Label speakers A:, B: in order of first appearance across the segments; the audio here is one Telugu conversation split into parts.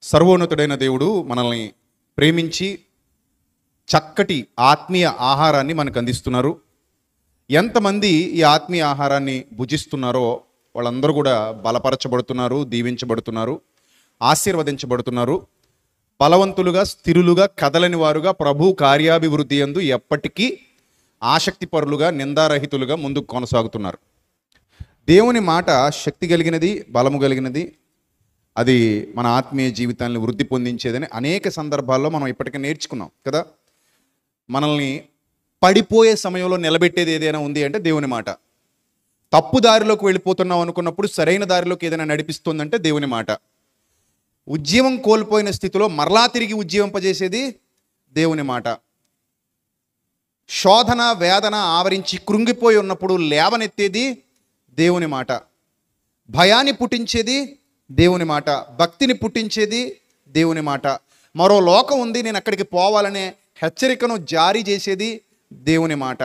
A: సర్వోన్నతుడైన దేవుడు మనల్ని ప్రేమించి చక్కటి ఆత్మీయ ఆహారాన్ని మనకు అందిస్తున్నారు. ఎంతమంది ఈ ఆత్మీయ ఆహారాన్ని భుజిస్తున్నారో వాళ్ళందరూ కూడా బలపరచబడుతున్నారు, దీవించబడుతున్నారు, ఆశీర్వదించబడుతున్నారు. బలవంతులుగా, స్థిరులుగా, కదలని వారుగా, ప్రభు కార్యాభివృద్ధి యందు ఎప్పటికీ ఆసక్తిపరులుగా, నిందారహితులుగా ముందుకు కొనసాగుతున్నారు. దేవుని మాట శక్తి కలిగినది, బలము కలిగినది. అది మన ఆత్మీయ జీవితాన్ని వృద్ధి పొందించేదని అనేక సందర్భాల్లో మనం ఇప్పటికే నేర్చుకున్నాం కదా. మనల్ని పడిపోయే సమయంలో నిలబెట్టేది ఏదైనా ఉంది అంటే దేవుని మాట. తప్పు దారిలోకి వెళ్ళిపోతున్నాం అనుకున్నప్పుడు సరైన దారిలోకి ఏదైనా నడిపిస్తుందంటే దేవుని మాట. ఉజ్జీవం కోల్పోయిన స్థితిలో మరలా తిరిగి ఉజ్జీవింపజేసేది దేవుని మాట. శోధన, వేదన ఆవరించి కృంగిపోయి ఉన్నప్పుడు లేవనెత్తేది దేవుని మాట. భయాన్ని పుట్టించేది దేవుని మాట. భక్తిని పుట్టించేది దేవుని మాట. మరో లోకం ఉంది, నేను అక్కడికి పోవాలనే హెచ్చరికను జారీ చేసేది దేవుని మాట.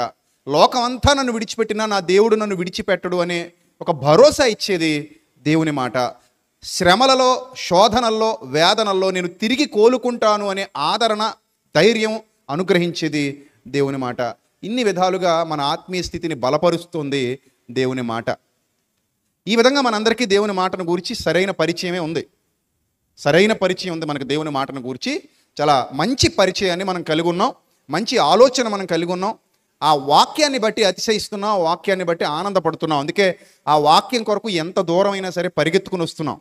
A: లోకం అంతా నన్ను విడిచిపెట్టినా నా దేవుడు నన్ను విడిచిపెట్టడు అనే ఒక భరోసా ఇచ్చేది దేవుని మాట. శ్రమలలో, శోధనల్లో, వేదనల్లో నేను తిరిగి కోలుకుంటాను అనే ఆదరణ, ధైర్యం అనుగ్రహించేది దేవుని మాట. ఇన్ని విధాలుగా మన ఆత్మీయ స్థితిని బలపరుస్తుంది దేవుని మాట. ఈ విధంగా మనందరికీ దేవుని మాటను గురించి సరైన పరిచయమే ఉంది. సరైన పరిచయం ఉంది మనకు. దేవుని మాటను గురించి చాలా మంచి పరిచయాన్ని మనం కలిగి ఉన్నాం, మంచి ఆలోచన మనం కలిగి ఉన్నాం. ఆ వాక్యాన్ని బట్టి అతిశయిస్తున్నాం, ఆ వాక్యాన్ని బట్టి ఆనందపడుతున్నాం. అందుకే ఆ వాక్యం కొరకు ఎంత దూరమైనా సరే పరిగెత్తుకుని వస్తున్నాం.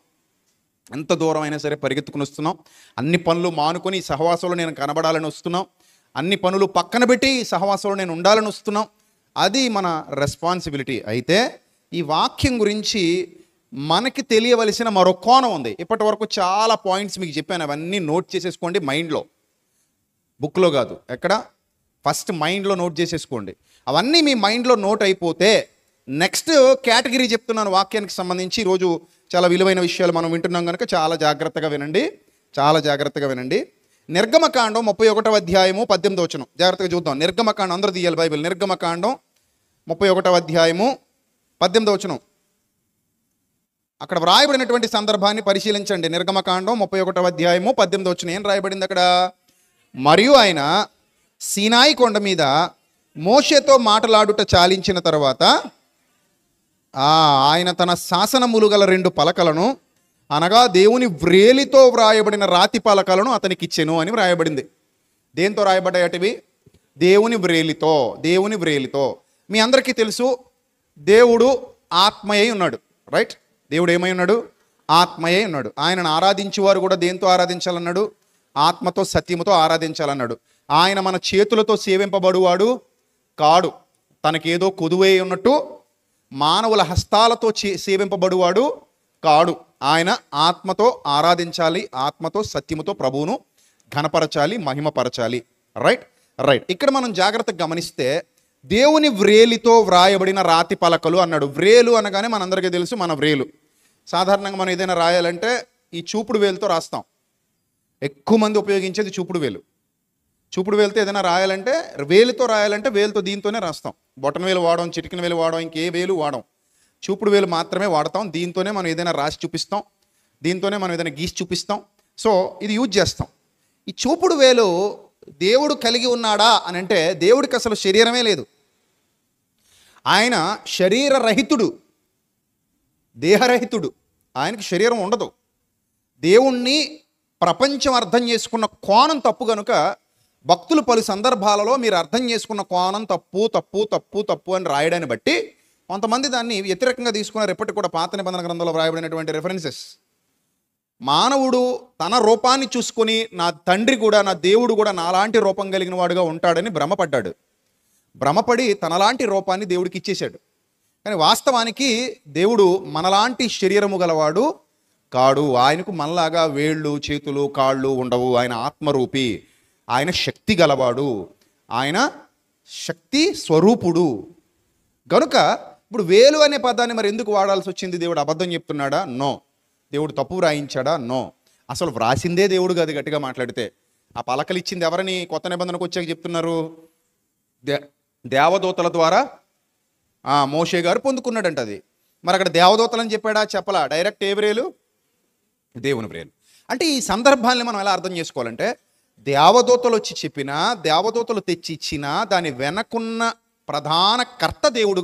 A: ఎంత దూరమైనా సరే పరిగెత్తుకుని వస్తున్నాం. అన్ని పనులు మానుకొని ఈ సహవాసంలో నేను కనబడాలని వస్తున్నాం. అన్ని పనులు పక్కన పెట్టి ఈ సహవాసంలో నేను ఉండాలని వస్తున్నాం. అది మన రెస్పాన్సిబిలిటీ. అయితే ఈ వాక్యం గురించి మనకి తెలియవలసిన మరో కోణం ఉంది. ఇప్పటి వరకు చాలా పాయింట్స్ మీకు చెప్పాను, అవన్నీ నోట్ చేసేసుకోండి మైండ్లో, బుక్లో కాదు, ఎక్కడ ఫస్ట్ మైండ్లో నోట్ చేసేసుకోండి. అవన్నీ మీ మైండ్లో నోట్ అయిపోతే నెక్స్ట్ కేటగిరీ చెప్తున్నాను వాక్యానికి సంబంధించి. ఈరోజు చాలా విలువైన విషయాలు మనం వింటున్నాం కనుక చాలా జాగ్రత్తగా వినండి, చాలా జాగ్రత్తగా వినండి. నిర్గమకాండం 31వ అధ్యాయము 18వ వచనం జాగ్రత్తగా చూద్దాం. నిర్గమకాండం, అందరూ తీయాలి బైబిల్. నిర్గమకాండం 31వ అధ్యాయము 18వ వచనం. అక్కడ వ్రాయబడినటువంటి సందర్భాన్ని పరిశీలించండి. నిర్గమకాండం 31వ అధ్యాయము 18వ వచనం. ఏం రాయబడింది అక్కడ? మరియు ఆయన సీనాయి కొండ మీద మోషేతో మాటలాడుట చాలించిన తర్వాత ఆయన తన శాసనములు గల 2 పలకలను, అనగా దేవుని వ్రేలితో వ్రాయబడిన రాతి పలకలను అతనికి ఇచ్చెను అని వ్రాయబడింది. దేంతో రాయబడ్డాయటివి? దేవుని వ్రేలితో. దేవుని వ్రేలితో. మీ అందరికీ తెలుసు, దేవుడు ఆత్మయై ఉన్నాడు. రైట్? దేవుడు ఏమై ఉన్నాడు? ఆత్మయై ఉన్నాడు. ఆయనను ఆరాధించేవారు కూడా దేంతో ఆరాధించాలన్నాడు? ఆత్మతో, సత్యముతో ఆరాధించాలన్నాడు. ఆయన మన చేతులతో సేవింపబడువాడు కాడు. తనకేదో కొదువై ఉన్నట్టు మానవుల హస్తాలతో సేవింపబడువాడు కాడు. ఆయన ఆత్మతో ఆరాధించాలి, ఆత్మతో సత్యముతో ప్రభువును ఘనపరచాలి, మహిమపరచాలి. రైట్ రైట్ ఇక్కడ మనం జాగ్రత్తగా గమనిస్తే దేవుని వ్రేలితో వ్రాయబడిన రాతి పలకలు అన్నాడు. వ్రేలు అనగానే మనందరికీ తెలుసు మన వ్రేలు. సాధారణంగా మనం ఏదైనా రాయాలంటే ఈ చూపుడు వేలుతో రాస్తాం. ఎక్కువ మంది ఉపయోగించేది చూపుడు వేలు. చూపుడు వేలుతో ఏదైనా రాయాలంటే, వేలుతో రాయాలంటే వేలుతో దీంతోనే రాస్తాం. బొటన వేలు వాడడం, చిటికిన వేలు వాడడం, ఇంకే వేలు వాడడం. చూపుడు వేలు మాత్రమే వాడతాం. దీంతోనే మనం ఏదైనా రాసి చూపిస్తాం, దీంతోనే మనం ఏదైనా గీసి చూపిస్తాం. సో ఇది యూజ్ చేస్తాం. ఈ చూపుడు వేలు దేవుడు కలిగి ఉన్నాడా అని అంటే దేవుడికి అసలు శరీరమే లేదు. ఆయన శరీరరహితుడు, దేహరహితుడు. ఆయనకి శరీరం ఉండదు. దేవుణ్ణి ప్రపంచం అర్థం చేసుకున్న కోణం తప్పు కనుక భక్తులు పలు సందర్భాలలో మీరు అర్థం చేసుకున్న కోణం తప్పు తప్పు తప్పు తప్పు అని రాయడాన్ని బట్టి కొంతమంది దాన్ని వ్యతిరేకంగా తీసుకున్నారు. ఎప్పటికి కూడా పాత నిబంధన గ్రంథంలో వ్రాయబడినటువంటి రెఫరెన్సెస్. మానవుడు తన రూపాన్ని చూసుకొని నా తండ్రి కూడా, నా దేవుడు కూడా నాలాంటి రూపం కలిగిన వాడుగా ఉంటాడని భ్రమపడ్డాడు. భ్రమపడి తనలాంటి రూపాన్ని దేవుడికి ఇచ్చేశాడు. కానీ వాస్తవానికి దేవుడు మనలాంటి శరీరము గలవాడు కాడు. ఆయనకు మనలాగా వేళ్ళు, చేతులు, కాళ్ళు ఉండవు. ఆయన ఆత్మరూపి, ఆయన శక్తి గలవాడు, ఆయన శక్తి స్వరూపుడు. కనుక ఇప్పుడు వేలు అనే పదాన్ని మరి ఎందుకు వాడాల్సి వచ్చింది? దేవుడు అబద్ధం చెప్తున్నాడా? నో. దేవుడు తప్పు వ్రాయించాడా? నో. అసలు వ్రాసిందే దేవుడు కాదు. గట్టిగా మాట్లాడితే ఆ పలకలు ఇచ్చింది ఎవరని కొత్త నిబంధనకు వచ్చాక చెప్తున్నారు? దేవదూతల ద్వారా మోషే గారు పొందుకున్నాడంట అది. మరి అక్కడ దేవదూతలని చెప్పాడా? చెప్పలా. డైరెక్ట్ ఏ వ్రేలు? దేవుని వ్రేలు. అంటే ఈ సందర్భాన్ని మనం ఎలా అర్థం చేసుకోవాలంటే, దేవదూతలు వచ్చి చెప్పినా, దేవదూతలు తెచ్చి ఇచ్చినా దాని వెనకున్న ప్రధాన కర్త దేవుడు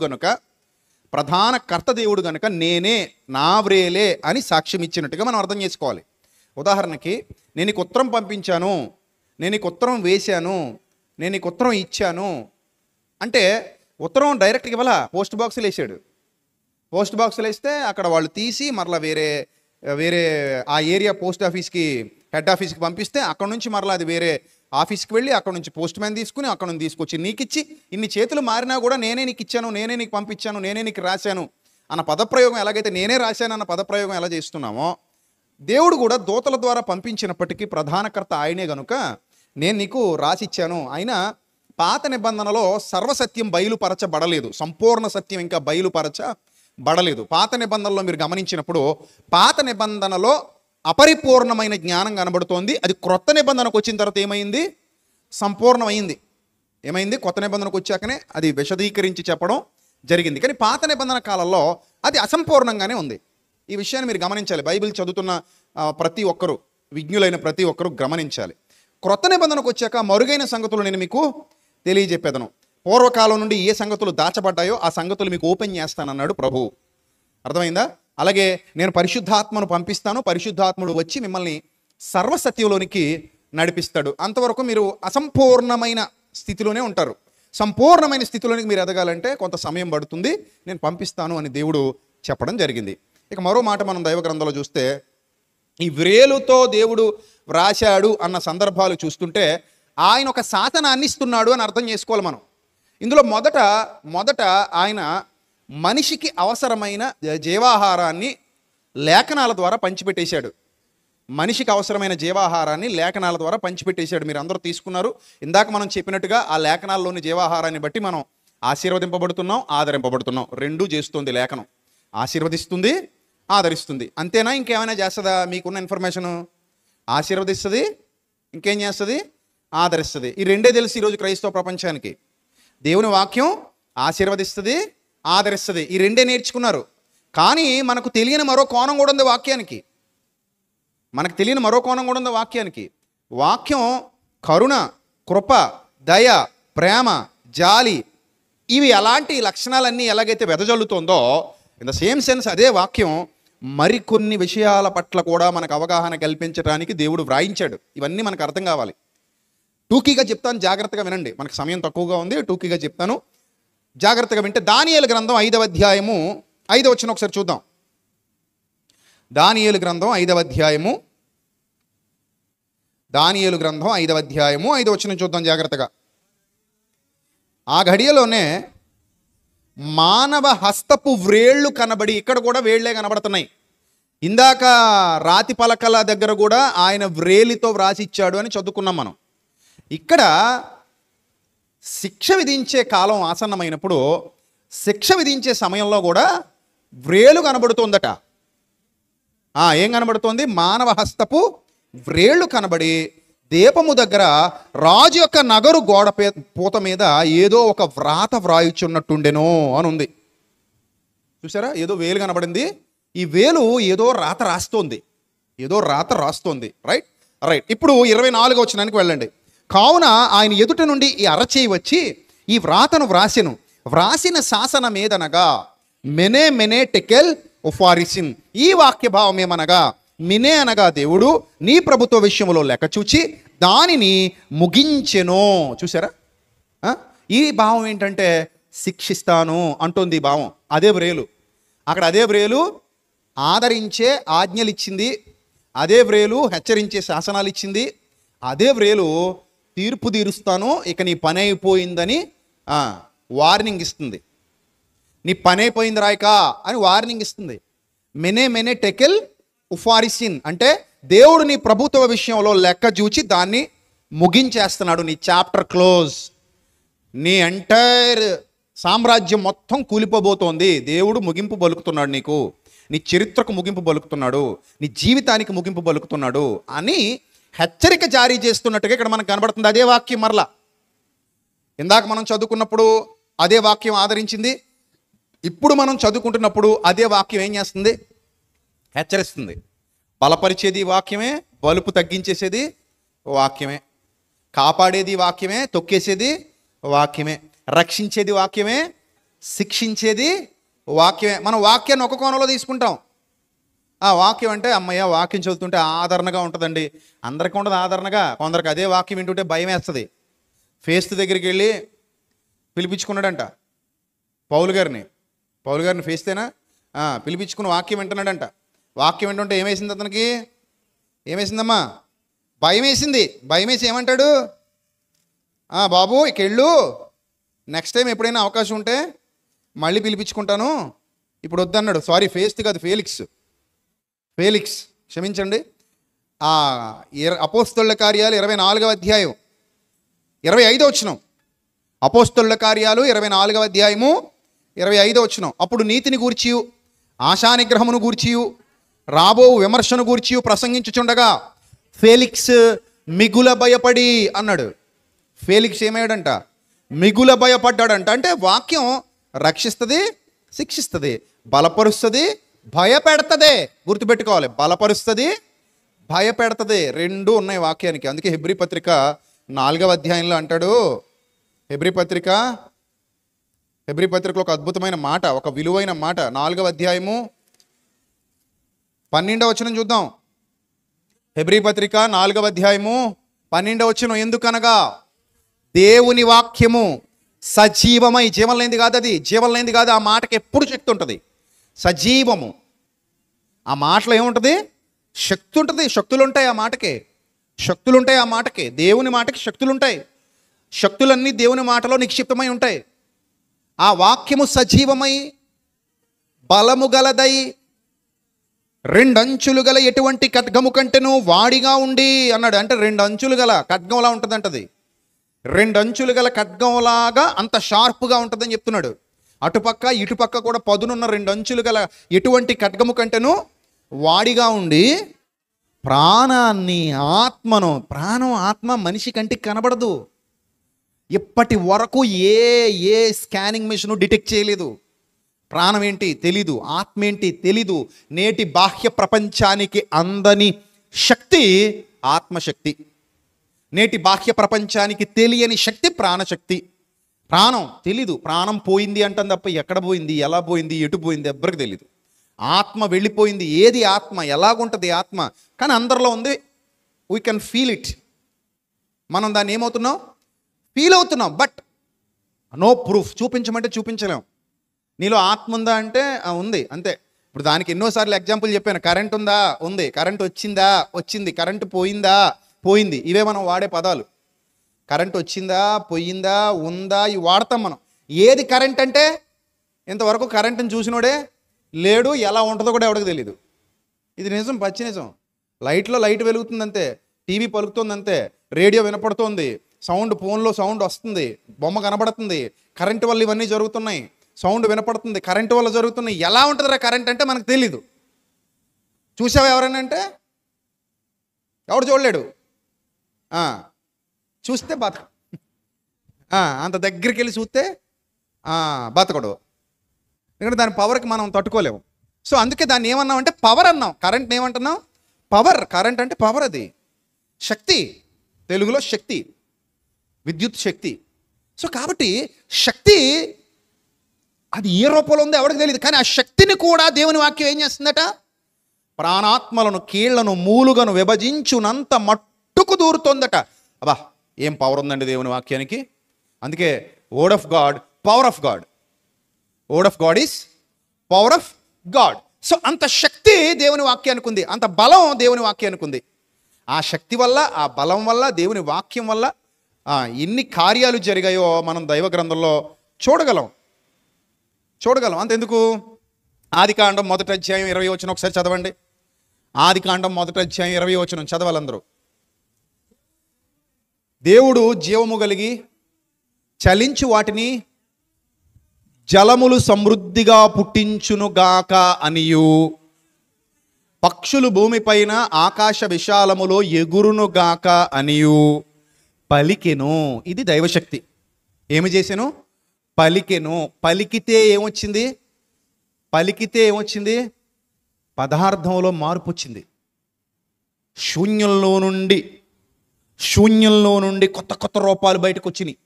A: గనుక నేనే, నా వ్రేలే అని సాక్ష్యం ఇచ్చినట్టుగా మనం అర్థం చేసుకోవాలి. ఉదాహరణకి, నేను నీకు ఉత్తరం పంపించాను, నేను నీకు ఉత్తరం వేశాను, నేను నీకు ఉత్తరం ఇచ్చాను అంటే, ఉత్తరం డైరెక్ట్గా ఇవ్వాల, పోస్ట్ బాక్సులు వేసాడు. పోస్ట్ బాక్సులు వేస్తే అక్కడ వాళ్ళు తీసి మరలా వేరే ఆ ఏరియా పోస్ట్ ఆఫీస్కి, హెడ్ ఆఫీస్కి పంపిస్తే అక్కడ నుంచి మరలా అది వేరే ఆఫీస్కి వెళ్ళి అక్కడ నుంచి పోస్ట్ మ్యాన్ తీసుకుని అక్కడ నుంచి తీసుకొచ్చి నీకు ఇచ్చి, ఇన్ని చేతులు మారినా కూడా నేనే నీకు ఇచ్చాను, నేనే నీకు పంపించాను, నేనే నీకు రాశాను అన్న పదప్రయోగం ఎలాగైతే నేనే రాశాను అన్న పదప్రయోగం ఎలా చేస్తున్నామో, దేవుడు కూడా దూతల ద్వారా పంపించినప్పటికీ ప్రధానకర్త ఆయనే గనుక నేను నీకు రాసిచ్చాను. అయినా పాత నిబంధనలో సర్వసత్యం బయలుపరచబడలేదు, సంపూర్ణ సత్యం ఇంకా బయలుపరచబడలేదు. పాత నిబంధనలో మీరు గమనించినప్పుడు పాత నిబంధనలో అపరిపూర్ణమైన జ్ఞానం కనబడుతోంది. అది క్రొత్త నిబంధనకు వచ్చిన తర్వాత ఏమైంది? సంపూర్ణమైంది. ఏమైంది? కొత్త నిబంధనకు వచ్చాకనే అది విశదీకరించి చెప్పడం జరిగింది. కానీ పాత నిబంధన కాలంలో అది అసంపూర్ణంగానే ఉంది. ఈ విషయాన్ని మీరు గమనించాలి. బైబిల్ చదువుతున్న ప్రతి ఒక్కరూ, విజ్ఞులైన ప్రతి ఒక్కరూ గమనించాలి. క్రొత్త నిబంధనకు వచ్చాక మరుగైన సంగతులు నేను మీకు తెలియజెప్పేదను. పూర్వకాలం నుండి ఏ సంగతులు దాచబడ్డాయో ఆ సంగతులు మీకు ఓపెన్ చేస్తానన్నాడు ప్రభువు. అర్థమైందా? అలాగే నేను పరిశుద్ధాత్మను పంపిస్తాను, పరిశుద్ధాత్ముడు వచ్చి మిమ్మల్ని సర్వసత్యంలోనికి నడిపిస్తాడు. అంతవరకు మీరు అసంపూర్ణమైన స్థితిలోనే ఉంటారు. సంపూర్ణమైన స్థితిలోనికి మీరు ఎదగాలంటే కొంత సమయం పడుతుంది, నేను పంపిస్తాను అని దేవుడు చెప్పడం జరిగింది. ఇక మరో మాట మనం దైవ గ్రంథంలో చూస్తే, ఈ వ్రేలుతో దేవుడు వ్రాశాడు అన్న సందర్భాలు చూస్తుంటే ఆయన ఒక శాసనాన్ని ఇస్తున్నాడు అని అర్థం చేసుకోవాలి మనం. ఇందులో మొదట ఆయన మనిషికి అవసరమైన జీవాహారాన్ని లేఖనాల ద్వారా పంచిపెట్టేశాడు. మనిషికి అవసరమైన జీవాహారాన్ని లేఖనాల ద్వారా పంచిపెట్టేశాడు. మీరు అందరూ తీసుకున్నారు. ఇందాక మనం చెప్పినట్టుగా ఆ లేఖనాల్లోని జీవాహారాన్ని బట్టి మనం ఆశీర్వదింపబడుతున్నాం, ఆదరింపబడుతున్నాం. రెండూ చేస్తుంది లేఖనం. ఆశీర్వదిస్తుంది, ఆదరిస్తుంది. అంతేనా? ఇంకేమైనా చేస్తుందా? మీకున్న ఇన్ఫర్మేషను ఆశీర్వదిస్తుంది, ఇంకేం చేస్తుంది? ఆదరిస్తుంది. ఈ రెండే తెలుసు ఈరోజు క్రైస్తవ ప్రపంచానికి. దేవుని వాక్యం ఆశీర్వదిస్తుంది, ఆదరిస్తుంది. ఈ రెండే నేర్చుకున్నారు. కానీ మనకు తెలియని మరో కోణం కూడా ఉంది వాక్యానికి. వాక్యం కరుణ, కృప, దయ, ప్రేమ, జాలి, ఇవి అలాంటి లక్షణాలన్నీ ఎలాగైతే వెదజల్లుతోందో, ఇన్ ద సేమ్ సెన్స్ అదే వాక్యం మరికొన్ని విషయాల పట్ల కూడా మనకు అవగాహన కల్పించడానికి దేవుడు వ్రాయించాడు. ఇవన్నీ మనకు అర్థం కావాలి. టూకీగా చెప్తాను, జాగ్రత్తగా వినండి. మనకు సమయం తక్కువగా ఉంది, టూకీగా చెప్తాను, జాగ్రత్తగా వింటే. దానియేలు గ్రంథం 5వ అధ్యాయము 5వ వచనం ఒకసారి చూద్దాం. దానియేలు గ్రంథం 5వ అధ్యాయము 5వ వచనం చూద్దాం జాగ్రత్తగా. ఆ ఘడియలోనే మానవ హస్తపు వ్రేళ్ళు కనబడి, ఇక్కడ కూడా వేళ్లే కనబడుతున్నాయి. ఇందాక రాతి పలకల దగ్గర కూడా ఆయన వ్రేలితో వ్రాసిచ్చాడు అని చదువుకున్నాం మనం. ఇక్కడ శిక్ష విధించే కాలం ఆసన్నమైనప్పుడు, శిక్ష విధించే సమయంలో కూడా వ్రేలు కనబడుతోందట. ఏం కనబడుతోంది? మానవ హస్తపు వ్రేళ్ళు కనబడి దీపము దగ్గర రాజు యొక్క నగరు గోడ పూత మీద ఏదో ఒక వ్రాత వ్రాయిచున్నట్టుండెనో అని ఉంది. చూసారా? ఏదో వేలు కనబడింది. ఈ వేలు ఏదో రాత రాస్తోంది. రైట్. ఇప్పుడు 24వ వచనానికి వెళ్ళండి. కావున ఆయన ఎదుట నుండి ఈ అరచేయి వచ్చి ఈ వ్రాతను వ్రాసిన శాసనం ఏదనగా మెనే టెకెల్ ఉఫారిసిన్. ఈ వాక్య భావం ఏమనగా, మినే అనగా దేవుడు నీ ప్రభుత్వ విషయంలో లెక్క చూచి దానిని ముగించెను. చూసారా? ఈ భావం ఏంటంటే శిక్షిస్తాను అంటుంది ఈ భావం. అదే వ్రేలు. అక్కడ అదే వ్రేలు ఆదరించే ఆజ్ఞలు ఇచ్చింది, అదే వ్రేలు హెచ్చరించే శాసనాలు ఇచ్చింది, అదే వ్రేలు తీర్పు తీరుస్తాను, ఇక నీ పని అయిపోయిందని వార్నింగ్ ఇస్తుంది. నీ పని అయిపోయింది రాయక అని వార్నింగ్ ఇస్తుంది. మెనే టెకెల్ ఉఫారిసిన్ అంటే దేవుడు నీ ప్రభుత్వ విషయంలో లెక్క చూచి దాన్ని ముగించేస్తున్నాడు. నీ చాప్టర్ క్లోజ్. నీ ఎంటైర్ సామ్రాజ్యం మొత్తం కూలిపోబోతోంది. దేవుడు ముగింపు పలుకుతున్నాడు నీకు, నీ చరిత్రకు ముగింపు పలుకుతున్నాడు, నీ జీవితానికి ముగింపు పలుకుతున్నాడు అని హెచ్చరిక జారీ చేస్తున్నట్టుగా ఇక్కడ మనకు కనబడుతుంది. అదే వాక్యం మరలా ఇందాక మనం చదువుకున్నప్పుడు అదే వాక్యం ఆదరించింది. ఇప్పుడు మనం చదువుకుంటున్నప్పుడు అదే వాక్యం ఏం చేస్తుంది? హెచ్చరిస్తుంది. బలపరిచేది వాక్యమే, బలుపు తగ్గించేసేది వాక్యమే, కాపాడేది వాక్యమే, తొక్కేసేది వాక్యమే, రక్షించేది వాక్యమే, శిక్షించేది వాక్యమే. మనం వాక్యాన్ని ఒక కోణంలో తీసుకుంటాం. ఆ వాక్యం అంటే అమ్మయ్య వాక్యం చదువుతుంటే ఆదరణగా ఉంటుందండి. అందరికీ ఉండదు ఆదరణగా, కొందరికి అదే వాక్యం వింటుంటే భయం వేస్తుంది. ఫేస్తు దగ్గరికి వెళ్ళి పిలిపించుకున్నాడంట పౌలు గారిని ఫేస్తేనా పిలిపించుకుని వాక్యం వింటున్నాడంట. వాక్యం వింటుంటే ఏమేసింది అతనికి? ఏమేసిందమ్మా? భయం వేసింది. భయం వేసి ఏమంటాడు? బాబు ఇక వెళ్ళు, నెక్స్ట్ టైం ఎప్పుడైనా అవకాశం ఉంటే మళ్ళీ పిలిపించుకుంటాను, ఇప్పుడు వద్దన్నాడు. సారీ, ఫేస్తు కాదు, ఫేలిక్స్ క్షమించండి. అపోస్తలుల కార్యాలు 24వ అధ్యాయం 25వ వచనం. అపోస్తలుల కార్యాలు 24వ అధ్యాయము 25వ వచనం. అప్పుడు నీతిని గూర్చియు ఆశానిగ్రహమును గూర్చియు రాబో విమర్శను గూర్చియు ప్రసంగించుచుండగా ఫేలిక్స్ మిగుల భయపడి అన్నాడు. ఫేలిక్స్ ఏమయ్యాడంట? మిగుల భయపడ్డాడంట. అంటే వాక్యం రక్షిస్తుంది, శిక్షిస్తుంది, బలపరుస్తుంది, భయపెడుతుంది. గుర్తుపెట్టుకోవాలి, బలపరుస్తుంది, భయపెడుతుంది, రెండు ఉన్నాయి వాక్యానికి. అందుకే హెబ్రీ పత్రిక 4వ అధ్యాయంలో అంటాడు, హెబ్రీ పత్రికలో ఒక అద్భుతమైన మాట, ఒక విలువైన మాట. 4వ అధ్యాయము 12వ వచనం చూద్దాం. హెబ్రీ పత్రిక 4వ అధ్యాయము 12వ వచనం. ఎందుకనగా దేవుని వాక్యము సజీవమై, జీవం లేనిది కాదు, అది జీవం లేనిది కాదు. ఆ మాటకి ఎప్పుడు శక్తి ఉంటుంది, సజీవము. ఆ మాటలో ఏముంటుంది? శక్తి ఉంటుంది, శక్తులు ఉంటాయి ఆ మాటకి, శక్తులు ఉంటాయి ఆ మాటకి. దేవుని మాటకి శక్తులు ఉంటాయి, శక్తులన్నీ దేవుని మాటలో నిక్షిప్తమై ఉంటాయి. ఆ వాక్యము సజీవమై బలము గలదై రెండంచులు గల ఎటువంటి ఖడ్గము కంటేను వాడిగా ఉండి అన్నాడు. అంటే 2 అంచులు గల ఖడ్గంలా ఉంటుందంటది. 2 అంచులు గల ఖడ్గంలాగా అంత షార్ప్గా ఉంటుందని చెప్తున్నాడు. అటుపక్క ఇటుపక్క కూడా పదునున్న 2 అంచులు గల ఎటువంటి ఖడ్గము కంటేను వాడిగా ఉండి ప్రాణాన్ని, ఆత్మను, ప్రాణం ఆత్మ మనిషి కంటికి కనబడదు. ఇప్పటి వరకు ఏ స్కానింగ్ మిషన్ డిటెక్ట్ చేయలేదు. ప్రాణం ఏంటి తెలీదు, ఆత్మ ఏంటి తెలీదు. నేటి బాహ్య ప్రపంచానికి అందని శక్తి ఆత్మశక్తి. నేటి బాహ్య ప్రపంచానికి తెలియని శక్తి ప్రాణశక్తి. ప్రాణం తెలీదు, ప్రాణం పోయింది అంటాం తప్ప ఎక్కడ పోయింది, ఎలా పోయింది, ఎటు పోయింది ఎవరికి తెలీదు. ఆత్మ వెళ్ళిపోయింది. ఏది ఆత్మ, ఎలాగుంటుంది ఆత్మ, కానీ అందరిలో ఉంది. We can feel it. మనం దాన్ని ఏమవుతున్నాం? ఫీల్ అవుతున్నాం. But no proof. చూపించమంటే చూపించలేం. నీలో ఆత్మ ఉందా అంటే ఉంది, అంతే. ఇప్పుడు దానికి ఎన్నోసార్లు ఎగ్జాంపుల్ చెప్పాను. కరెంట్ ఉందా? ఉంది. కరెంట్ వచ్చిందా? వచ్చింది. కరెంటు పోయిందా? పోయింది. ఇవే మనం వాడే పదాలు. కరెంట్ వచ్చిందా, పోయిందా, ఉందా, ఇవి వాడతాం మనం. ఏది కరెంట్ అంటే ఇంతవరకు కరెంటుని చూసినోడే లేడు, ఎలా ఉంటుందో కూడా ఎవరికి తెలియదు. ఇది నిజం, పచ్చి నిజం. లైట్లో లైట్ వెలుగుతుందంతే, టీవీ పలుకుతుందంతే, రేడియో వినపడుతుంది, సౌండ్ ఫోన్లో సౌండ్ వస్తుంది, బొమ్మ కనబడుతుంది. కరెంటు వల్ల ఇవన్నీ జరుగుతున్నాయి. సౌండ్ వినపడుతుంది, కరెంటు వల్ల జరుగుతున్నాయి. ఎలా ఉంటుందిరా కరెంట్ అంటే మనకు తెలీదు. చూసావా ఎవరైనా అంటే? ఎవడు చూడలేడు. చూస్తే బతక, అంత దగ్గరికి వెళ్ళి చూస్తే బతకడు. ఎందుకంటే దాని పవర్కి మనం తట్టుకోలేము. సో అందుకే దాన్ని ఏమన్నాం అంటే పవర్ అన్నాం. కరెంట్ని ఏమంటున్నాం? పవర్. కరెంట్ అంటే పవర్, అది శక్తి, తెలుగులో శక్తి, విద్యుత్ శక్తి. సో కాబట్టి శక్తి అది ఏ రూపంలో ఉందో ఎవరికి తెలియదు. కానీ ఆ శక్తిని కూడా దేవుని వాక్యం ఏం చేస్తుందట? ప్రాణాత్మలను, కీళ్లను, మూలుగను విభజించునంత మట్టుకు దూరుతోందట. అబ్బా, ఏం పవర్ ఉందండి దేవుని వాక్యానికి. అందుకే word of God, power of God. Word of God is power of God. So అంత శక్తి దేవుని వాక్యానికి ఉంది, అంత బలం దేవుని వాక్యానికి ఉంది. ఆ శక్తి వల్ల, ఆ బలం వల్ల, దేవుని వాక్యం వల్ల ఎన్ని కార్యాలు జరిగాయో మనం దైవ గ్రంథంలో చూడగలం. అంతెందుకు, ఆదికాండం 1వ అధ్యాయం 20వ వచనం ఒకసారి చదవండి. ఆదికాండం 1వ అధ్యాయం 20వ వచనం చదవాలి అందరూ. దేవుడు జీవము కలిగి చలించు వాటిని జలములు సమృద్ధిగా పుట్టించునుగాక అనియు, పక్షులు భూమిపైన ఆకాశ విశాలములో ఎగురునుగాక అనియు పలికెను. ఇది దైవశక్తి. ఏమి చేసెను? పలికెను. పలికితే ఏమొచ్చింది? పదార్థంలో మార్పు వచ్చింది. శూన్యంలో నుండి శూన్యంలో నుండి కొత్త కొత్త రూపాలు బయటకు వచ్చినాయి.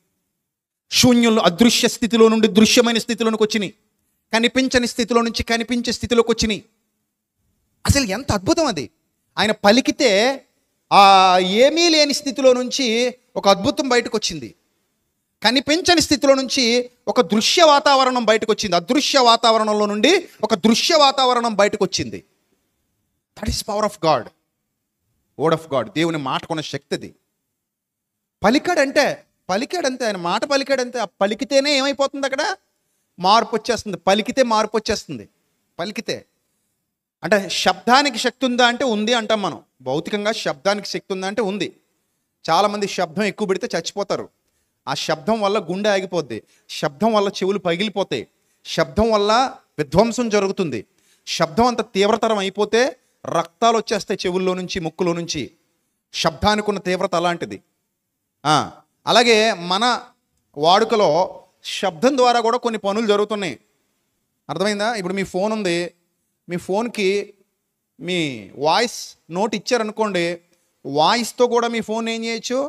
A: శూన్యంలో అదృశ్య స్థితిలో నుండి దృశ్యమైన స్థితిలోనికి వచ్చినాయి. కనిపించని స్థితిలో నుంచి కనిపించే స్థితిలోకి వచ్చినాయి. అసలు ఎంత అద్భుతం అది. ఆయన పలికితే ఆ ఏమీ లేని స్థితిలో నుంచి ఒక అద్భుతం బయటకు వచ్చింది. కనిపించని స్థితిలో నుంచి ఒక దృశ్య వాతావరణం బయటకు వచ్చింది. అదృశ్య వాతావరణంలో నుండి ఒక దృశ్య వాతావరణం బయటకు వచ్చింది. That is power of God, word of God. దేవుని మాటకున్న శక్తి అది. పలికాడంతే, ఆయన మాట పలికాడంతే. ఆ పలికితేనే ఏమైపోతుంది, అక్కడ మార్పు వచ్చేస్తుంది. పలికితే మార్పు వచ్చేస్తుంది. పలికితే అంటే శబ్దానికి శక్తి ఉందా అంటే ఉంది అంటాం మనం. భౌతికంగా శబ్దానికి శక్తి ఉందా అంటే ఉంది. చాలామంది శబ్దం ఎక్కువ పెడితే చచ్చిపోతారు. ఆ శబ్దం వల్ల గుండె ఆగిపోద్ది. శబ్దం వల్ల చెవులు పగిలిపోతాయి. శబ్దం వల్ల విధ్వంసం జరుగుతుంది. శబ్దం అంత తీవ్రతరం అయిపోతే రక్తాలు వచ్చేస్తాయి చెవుల్లో నుంచి, ముక్కులో నుంచి. శబ్దానికి ఉన్న తీవ్రత అలాంటిది. అలాగే మన వాడుకలో శబ్దం ద్వారా కూడా కొన్ని పనులు జరుగుతున్నాయి. అర్థమైందా? ఇప్పుడు మీ ఫోన్ ఉంది, మీ ఫోన్కి మీ వాయిస్ నోట్ ఇచ్చారనుకోండి, వాయిస్తో కూడా మీ ఫోన్ ఏం చేయొచ్చు,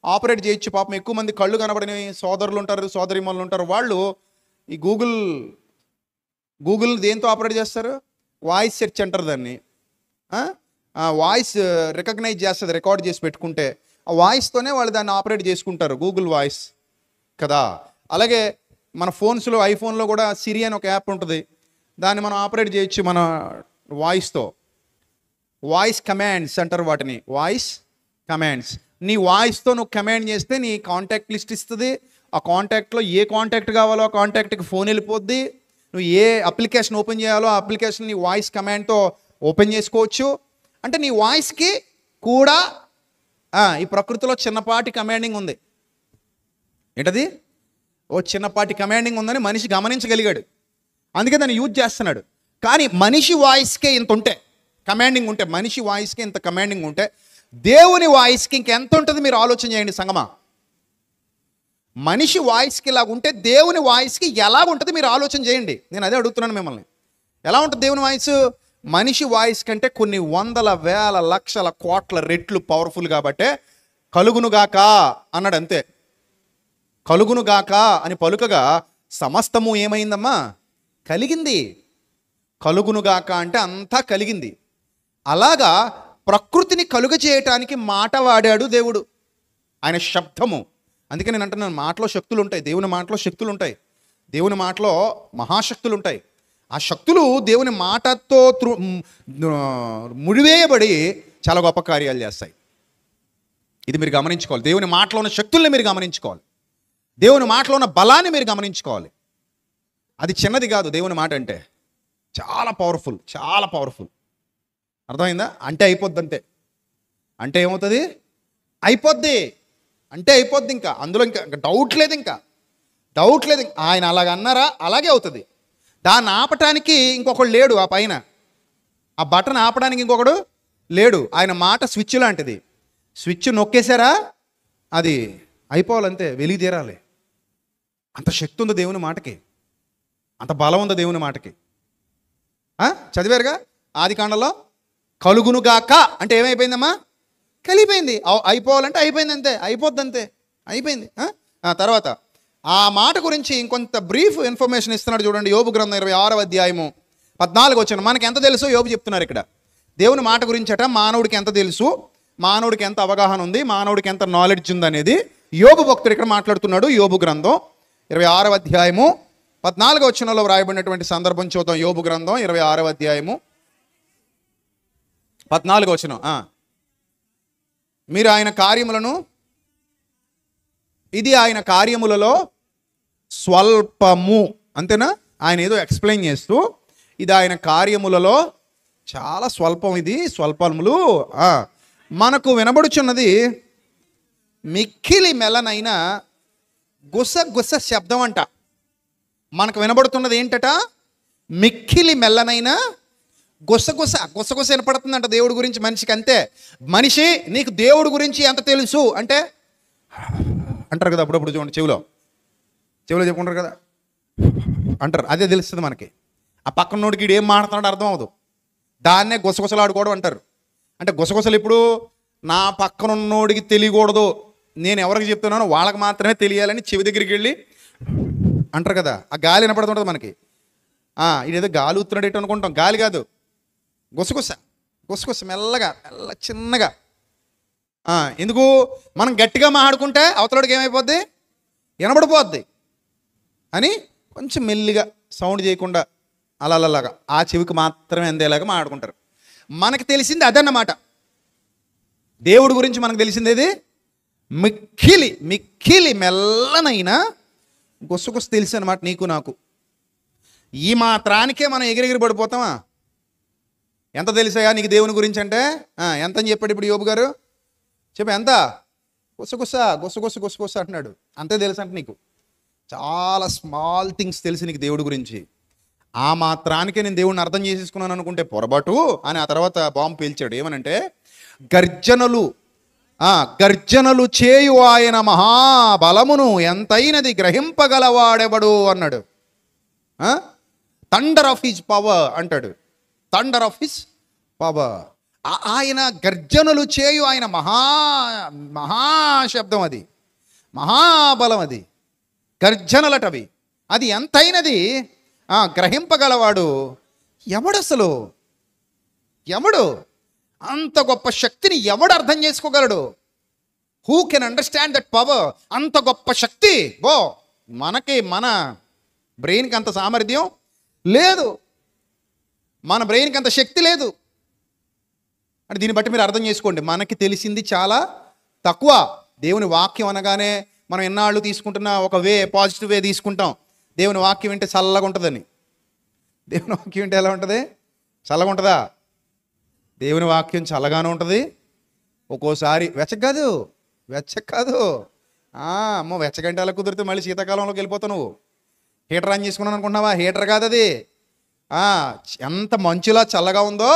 A: ఆపరేట్ చేయొచ్చు. పాపం ఎక్కువ మంది కళ్ళు కనబడిన సోదరులు ఉంటారు, సోదరిమణులు ఉంటారు. వాళ్ళు ఈ గూగుల్ దేంతో ఆపరేట్ చేస్తారు? వాయిస్ సెర్చ్ అంటారు దాన్ని. వాయిస్ రికగ్నైజ్ చేస్తుంది, రికార్డ్ చేసి పెట్టుకుంటే ఆ వాయిస్తోనే వాళ్ళు దాన్ని ఆపరేట్ చేసుకుంటారు, గూగుల్ వాయిస్ కదా. అలాగే మన ఫోన్స్లో, ఐఫోన్లో కూడా సిరి అని ఒక యాప్ ఉంటుంది. దాన్ని మనం ఆపరేట్ చేయొచ్చు మన వాయిస్తో. వాయిస్ కమాండ్స్ అంటారు వాటిని, వాయిస్ కమాండ్స్. నీ వాయిస్తో నువ్వు కమాండ్ చేస్తే నీ కాంటాక్ట్ లిస్ట్ ఇస్తుంది. ఆ కాంటాక్ట్లో ఏ కాంటాక్ట్ కావాలో ఆ కాంటాక్ట్కి ఫోన్ వెళ్ళిపోద్ది. నువ్వు ఏ అప్లికేషన్ ఓపెన్ చేయాలో ఆ అప్లికేషన్ నీ వాయిస్ కమాండ్తో ఓపెన్ చేసుకోవచ్చు. అంటే నీ వాయిస్కి కూడా ఈ ప్రకృతిలో చిన్నపాటి కమాండింగ్ ఉంది. ఏంటది? ఓ చిన్నపాటి కమాండింగ్ ఉందని మనిషి గమనించగలిగాడు, అందుకే దాన్ని యూజ్ చేస్తున్నాడు. కానీ మనిషి వాయిస్కే ఇంత ఉంటే, కమాండింగ్ ఉంటే, మనిషి వాయిస్కి ఇంత కమాండింగ్ ఉంటే, దేవుని వాయిస్కి ఇంకెంత ఉంటుంది మీరు ఆలోచన చేయండి సంగమా. మనిషి వాయిస్కి ఇలాగ ఉంటే దేవుని వాయిస్కి ఎలాగుంటుంది మీరు ఆలోచన చేయండి. నేను అదే అడుగుతున్నాను మిమ్మల్ని. ఎలా ఉంటుంది దేవుని వాయిస్? మనిషి వాయిస్ కంటే కొన్ని వందల వేల లక్షల కోట్ల రెట్లు పవర్ఫుల్. కాబట్టే కలుగునుగాక అన్నాడు, అంతే. కలుగునుగాక అని పలుకగా సమస్తము ఏమైందమ్మా? కలిగింది. కలుగునుగాక అంటే అంతా కలిగింది. అలాగా ప్రకృతిని కలుగ చేయటానికి మాట వాడాడు దేవుడు, ఆయన శబ్దము. అందుకే నేను అంటున్నాను, మాటలో శక్తులు ఉంటాయి. దేవుని మాటలో శక్తులు ఉంటాయి. దేవుని మాటలో మహాశక్తులు ఉంటాయి. ఆ శక్తులు దేవుని మాటతో ముడివేయబడి చాలా గొప్ప కార్యాలు చేస్తాయి. ఇది మీరు గమనించుకోవాలి. దేవుని మాటలో ఉన్న శక్తుల్ని మీరు గమనించుకోవాలి. దేవుని మాటలో ఉన్న బలాన్ని మీరు గమనించుకోవాలి. అది చిన్నది కాదు. దేవుని మాట అంటే చాలా పవర్ఫుల్, చాలా పవర్ఫుల్. అర్థమైందా? అంటే అయిపోద్ది, అంతే. అంటే ఏమవుతుంది? అయిపోద్ది. అంటే అయిపోద్ది. ఇంకా అందులో ఇంకా డౌట్ లేదు, ఇంకా డౌట్ లేదు. ఆయన అలాగ అన్నారా, అలాగే అవుతుంది. దాన్ని ఆపటానికి ఇంకొకడు లేడు. ఆ పైన ఆ బటన్ ఆపడానికి ఇంకొకడు లేడు. ఆయన మాట స్విచ్ లాంటిది. స్విచ్ నొక్కేశారా అది అయిపోవాలంతే, వెలిగి తీరాలి. అంత శక్తి ఉంది దేవుని మాటకి, అంత బలం ఉంది దేవుని మాటకి. చదివారుగా ఆదికాండలో, కలుగునుగాక అంటే ఏమైపోయిందమ్మా? కలిగిపోయింది. అయిపోవాలంటే అయిపోయింది, అంతే. అయిపోద్ది, అంతే, అయిపోయింది. తర్వాత ఆ మాట గురించి ఇంకొంత బ్రీఫ్ ఇన్ఫర్మేషన్ ఇస్తున్నాడు చూడండి. యోబు గ్రంథం 26వ అధ్యాయము 14 వచనం. మనకి ఎంత తెలుసు యోబు చెప్తున్నారు ఇక్కడ. దేవుని మాట గురించి అట మానవుడికి ఎంత తెలుసు, మానవుడికి ఎంత అవగాహన ఉంది, మానవుడికి ఎంత నాలెడ్జ్ ఉంది అనేది యోబు భక్తుడు ఇక్కడ మాట్లాడుతున్నాడు. యోబు గ్రంథం 26వ అధ్యాయము 14వ వచనంలో వ్రాయబడినటువంటి సందర్భం చూద్దాం. యోబు గ్రంథం 26వ అధ్యాయము 14వ వచనం. మీరు ఆయన కార్యములను, ఇది ఆయన కార్యములలో స్వల్పము, అంతేనా? ఆయన ఏదో ఎక్స్ప్లెయిన్ చేస్తూ ఇది ఆయన కార్యములలో చాలా స్వల్పం, ఇది స్వల్పములు మనకు వినబడుచున్నది మిక్కిలి మెల్లనైన గుసగుస శబ్దం అంట. మనకు వినబడుతున్నది ఏంటట? మిక్కిలి మెల్లనైన గుసగుస. గుసగుస వినపడుతుందంట దేవుడి గురించి మనిషికి, అంతే. మనిషి నీకు దేవుడి గురించి ఎంత తెలుసు అంటే అంటారు కదా, అప్పుడప్పుడు చూడండి, చెవిలో చెప్పుకుంటారు కదా అంటారు, అదే తెలుస్తుంది మనకి. ఆ పక్కన నోడికి ఏం మాట్లాడుతున్నాడు అర్థం అవ్వదు, దాన్నే గుసగుసలాడుకోవడం అంటారు. అంటే గుసగుసలు ఇప్పుడు నా పక్కన ఉన్నోడికి తెలియకూడదు, నేను ఎవరికి చెప్తున్నానో వాళ్ళకి మాత్రమే తెలియాలని చెవి దగ్గరికి వెళ్ళి అంటారు కదా, ఆ గాలి వినపడుతుంటుంది మనకి. ఇదేదో గాలి ఊతున్నాడేటో అనుకుంటాం, గాలి కాదు, గుసగుస. గుసగుస మెల్లగా చిన్నగా. ఎందుకు? మనం గట్టిగా మాట్లాడుకుంటే అవతలడికి ఏమైపోద్ది, వినబడిపోద్ది అని కొంచెం మెల్లిగా సౌండ్ చేయకుండా అలాగా ఆ చెవికి మాత్రమే అందేలాగా మాట్లాడుకుంటారు. మనకు తెలిసింది అదన్నమాట. దేవుడి గురించి మనకు తెలిసిందేది మిక్కిలి మిక్కిలి మెల్లనైనా గుసగుస తెలుసు అనమాట నీకు నాకు. ఈ మాత్రానికే మనం ఎగిరెగిరి పడిపోతామా? ఎంత తెలుసాయా నీకు దేవుని గురించి అంటే? ఎంత అని చెప్పాడు ఇప్పుడు యోబు గారు? చెప్పు ఎంత? గుసగుస గుసగుస గుసగుస అంటున్నాడు. అంతే తెలుసు అంటే నీకు చాలా స్మాల్ థింగ్స్ తెలుసు నీకు దేవుడి గురించి. ఆ మాత్రానికే నేను దేవుడిని అర్థం చేసేసుకున్నాను అనుకుంటే పొరపాటు అని ఆ తర్వాత బాంబు పేల్చాడు. ఏమనంటే గర్జనలు చేయు ఆయన మహాబలమును ఎంతైనది గ్రహింపగలవాడెవడు అన్నాడు. థండర్ ఆఫ్ హిజ్ పవర్ అంటాడు. Thunder of his power. ఆయన గర్జనలు చేయు ఆయన మహాశబ్దం, అది మహాబలం, అది గర్జనలటవి, అది ఎంతైనది గ్రహింపగలవాడు ఎవడు? అసలు ఎవడు? అంత గొప్ప శక్తిని ఎవడు అర్థం చేసుకోగలడు? Who can understand that power? అంత గొప్ప శక్తి మన బ్రెయిన్కి అంత సామర్థ్యం లేదు, మన బ్రెయిన్కి అంత శక్తి లేదు. అంటే దీన్ని బట్టి మీరు అర్థం చేసుకోండి, మనకి తెలిసింది చాలా తక్కువ. దేవుని వాక్యం అనగానే మనం ఎన్నాళ్ళు తీసుకుంటున్న ఒక పాజిటివ్ వే తీసుకుంటాం. దేవుని వాక్యం వింటే చల్లగా ఉంటుందని. దేవుని వాక్యం వింటే ఎలా ఉంటుంది? చల్లగా ఉంటుందా? దేవుని వాక్యం చల్లగానే ఉంటుంది, ఒక్కోసారి వెచ్చక కాదు. అమ్మో వెచ్చగంటే అలా కుదిరితే మళ్ళీ శీతాకాలంలోకి వెళ్ళిపోతావు నువ్వు. హీటర్ ఆన్ చేసుకున్నాను అనుకుంటున్నావా? హీటర్ కాదు అది. ఎంత మంచులా చల్లగా ఉందో